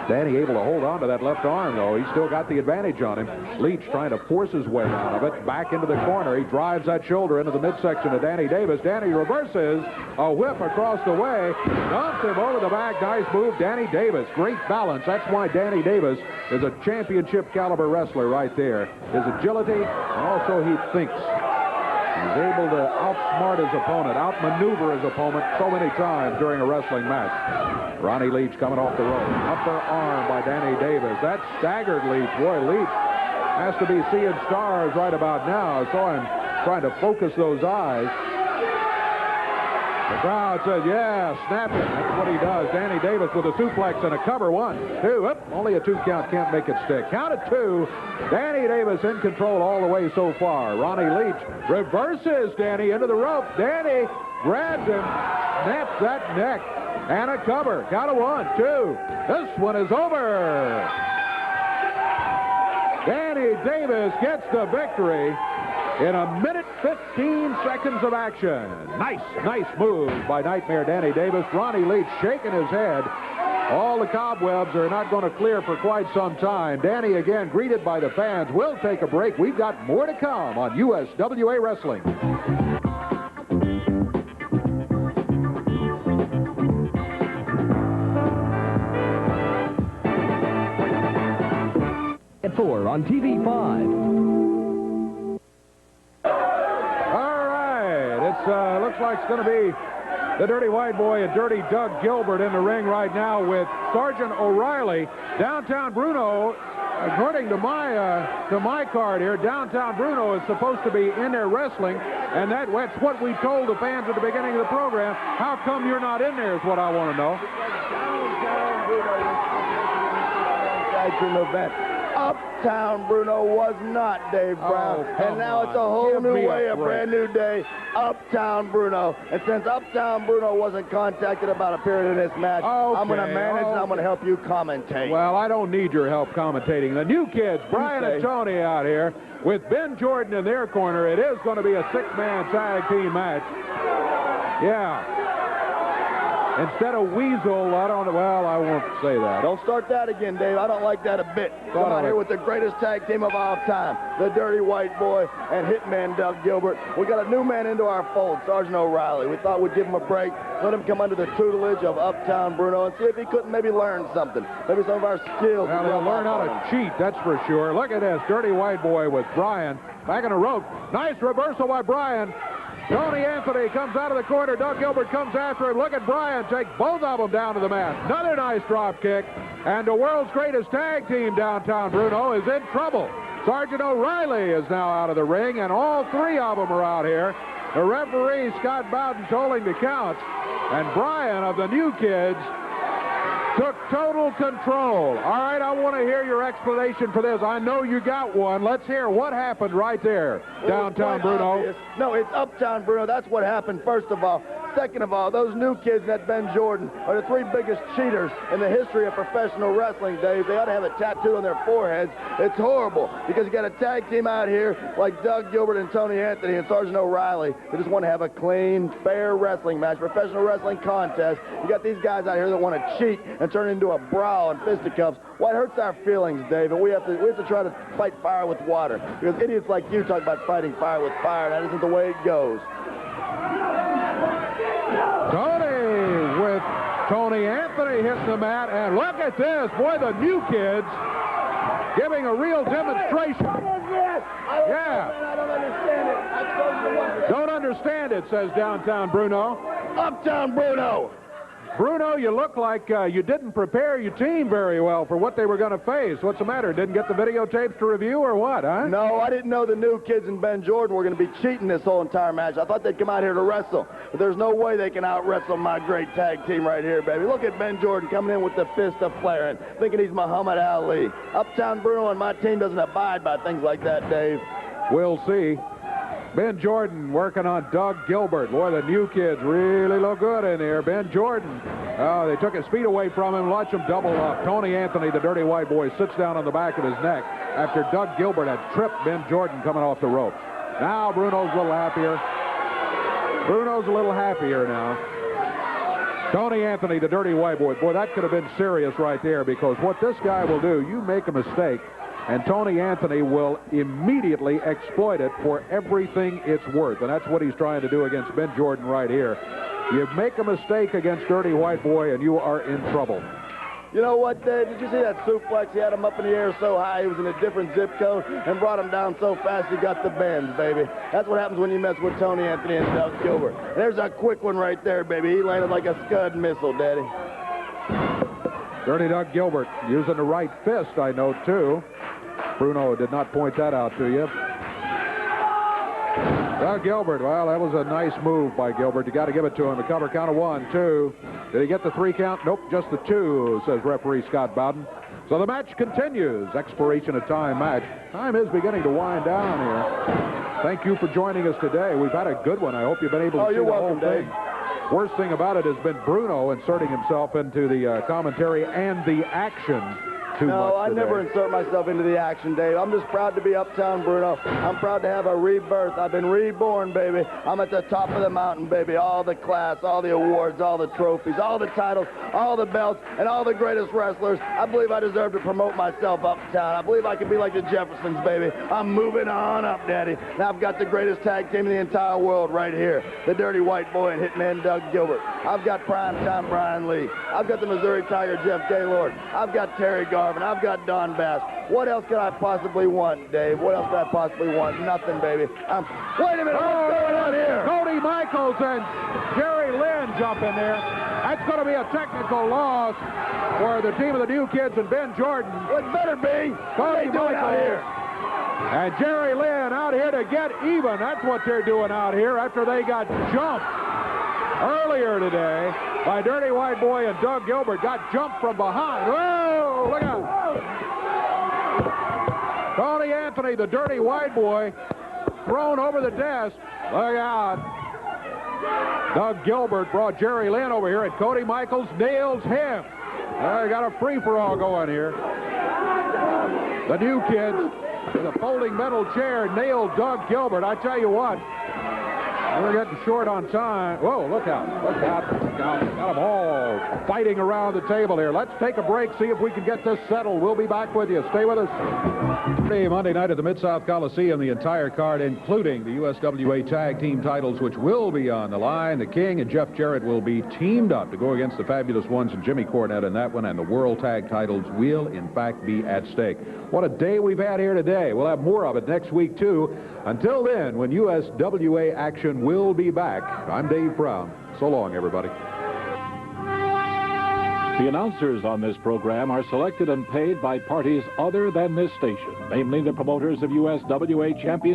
Danny able to hold on to that left arm, though. He's still got the advantage on him. Leach trying to force his way out of it. Back into the corner. He drives that shoulder into the midsection of Danny Davis. Danny reverses. A whip across the way. Dumps him over the back. Nice move, Danny Davis. Great balance. That's why Danny Davis is a championship caliber wrestler right there. His agility, and also he thinks. He's able to outsmart his opponent, outmaneuver his opponent so many times during a wrestling match. Ronnie Leach coming off the rope. Upper arm by Danny Davis. That staggered Leach. Boy, Leach has to be seeing stars right about now. I saw him trying to focus those eyes. The crowd says, yeah, snap it. That's what he does. Danny Davis with a suplex and a cover. 1, 2. Only a 2 count. Can't make it stick. Count at 2. Danny Davis in control all the way so far. Ronnie Leach reverses Danny into the rope. Danny grabs him, snaps that neck, and a cover. Count of 1, 2. This one is over. Danny Davis gets the victory in 1:15 seconds of action. Nice move by Nightmare Danny Davis. Ronnie Leach shaking his head. All the cobwebs are not going to clear for quite some time. Danny again greeted by the fans. We'll take a break. We've got more to come on USWA Wrestling. At 4 on TV5. Looks like it's going to be the Dirty White Boy and Dirty Doug Gilbert in the ring right now with Sergeant O'Reilly. Downtown Bruno, according to my card here, Downtown Bruno is supposed to be in there wrestling, and that's what we told the fans at the beginning of the program. How come you're not in there is what I want to know. Uptown Bruno was not Dave Brown, and now it's a whole new way, a brand new day. Uptown Bruno, and since Uptown Bruno wasn't contacted about appearing in this match, I'm going to manage and I'm going to help you commentate. Well, I don't need your help commentating. The new kids, Brian and Tony out here, with Ben Jordan in their corner. It is going to be a 6-man tag team match. Yeah. Instead of Weasel, I won't say that. Don't start that again, Dave. I don't like that a bit. Come out here with the greatest tag team of all time, the Dirty White Boy and Hitman Doug Gilbert. We got a new man into our fold, Sergeant O'Reilly. We thought we'd give him a break, let him come under the tutelage of Uptown Bruno and see if he couldn't maybe learn something. Maybe some of our skills. Well, he'll learn how to cheat, that's for sure. Look at this, Dirty White Boy with Brian. Back in the rope. Nice reversal by Brian. Tony Anthony comes out of the corner. Doug Gilbert comes after him. Look at Brian take both of them down to the mat. Another nice drop kick. And the world's greatest tag team, Downtown Bruno, is in trouble. Sergeant O'Reilly is now out of the ring, and all 3 of them are out here. The referee, Scott Bowden's holding the count. And Brian of the new kids took total control. All right, I want to hear your explanation for this. I know you got one. Let's hear what happened right there, Downtown Bruno. Obvious. No, it's Uptown Bruno. That's what happened, first of all. Second of all, those new kids, that Ben Jordan, are the 3 biggest cheaters in the history of professional wrestling, Dave. They ought to have it tattooed on their foreheads. It's horrible because you got a tag team out here like Doug Gilbert and Tony Anthony and Sergeant O'Reilly. They just want to have a clean, fair wrestling match, professional wrestling contest. You got these guys out here that want to cheat and turn it into a brawl and fisticuffs. What hurts our feelings, Dave? And we have to try to fight fire with water because idiots like you talk about fighting fire with fire. That isn't the way it goes. Tony with Tony Anthony hitting the mat, and look at this. Boy, the new kids giving a real demonstration. Yeah. I don't understand it. Don't understand it, says Downtown Bruno. Uptown Bruno. Bruno, you look like you didn't prepare your team very well for what they were going to face. What's the matter? Didn't get the videotapes to review or what, huh? No, I didn't know the new kids and Ben Jordan were going to be cheating this whole entire match. I thought they'd come out here to wrestle. But there's no way they can out-wrestle my great tag team right here, baby. Look at Ben Jordan coming in with the fist of flaring, thinking he's Muhammad Ali. Uptown Bruno and my team doesn't abide by things like that, Dave. We'll see. Ben Jordan working on Doug Gilbert. Boy, the new kids really look good in here. Ben Jordan. Oh, they took his feet away from him. Watch him double up. Tony Anthony, the dirty white boy, sits down on the back of his neck after Doug Gilbert had tripped Ben Jordan coming off the rope. Now Bruno's a little happier. Bruno's a little happier now. Tony Anthony, the dirty white boy. Boy, that could have been serious right there, because what this guy will do, you make a mistake, and Tony Anthony will immediately exploit it for everything it's worth. And that's what he's trying to do against Ben Jordan right here. You make a mistake against Dirty White Boy, and you are in trouble. You know what, Dave? Did you see that suplex? He had him up in the air so high, he was in a different zip code, and brought him down so fast he got the bends, baby. That's what happens when you mess with Tony Anthony and Doug Gilbert. There's a quick one right there, baby. He landed like a Scud missile, Daddy. Dirty Doug Gilbert using the right fist, I note, too. Bruno did not point that out to you. Doug Gilbert, well, that was a nice move by Gilbert. You got to give it to him. The cover count of 1, 2. Did he get the 3 count? Nope, just the 2, says referee Scott Bowden. So the match continues. Expiration of time match. Time is beginning to wind down here. Thank you for joining us today. We've had a good one. I hope you've been able to see the whole thing. Worst thing about it has been Bruno inserting himself into the commentary and the action. No, I never insert myself into the action, Dave. I'm just proud to be Uptown Bruno. I'm proud to have a rebirth. I've been reborn, baby. I'm at the top of the mountain, baby. All the class, all the awards, all the trophies, all the titles, all the belts, and all the greatest wrestlers. I believe I deserve to promote myself uptown. I believe I can be like the Jeffersons, baby. I'm moving on up, Daddy. Now I've got the greatest tag team in the entire world right here. The Dirty White Boy and Hitman Doug Gilbert. I've got Primetime Brian Lee. I've got the Missouri Tiger Jeff Gaylord. I've got Terry Garvin. I've got Don Bass. What else could I possibly want, Dave? What else could I possibly want? Nothing, baby. Wait a minute. What's going on here? Cody Michaels and Jerry Lynn jump in there. That's going to be a technical loss for the team of the new kids and Ben Jordan. What better be? Cody Michaels out here? And Jerry Lynn out here to get even. That's what they're doing out here after they got jumped earlier today by Dirty White Boy, and Doug Gilbert got jumped from behind. Whoa, look out. Tony Anthony, the Dirty White Boy, thrown over the desk. Look out. Doug Gilbert brought Jerry Lynn over here, and Cody Michaels nails him. They got a free-for-all going here. The new kids with a folding metal chair nailed Doug Gilbert. I tell you what, we're getting short on time. Whoa, look out. Look out. Got them all fighting around the table here. Let's take a break, see if we can get this settled. We'll be back with you. Stay with us. Monday night at the Mid-South Coliseum, the entire card, including the USWA Tag Team titles, which will be on the line. The King and Jeff Jarrett will be teamed up to go against the Fabulous Ones and Jimmy Cornette in that one, and the World Tag titles will, in fact, be at stake. What a day we've had here today. We'll have more of it next week, too. Until then, when USWA action will be back, I'm Dave Brown. So long, everybody. The announcers on this program are selected and paid by parties other than this station, namely the promoters of USWA Championship.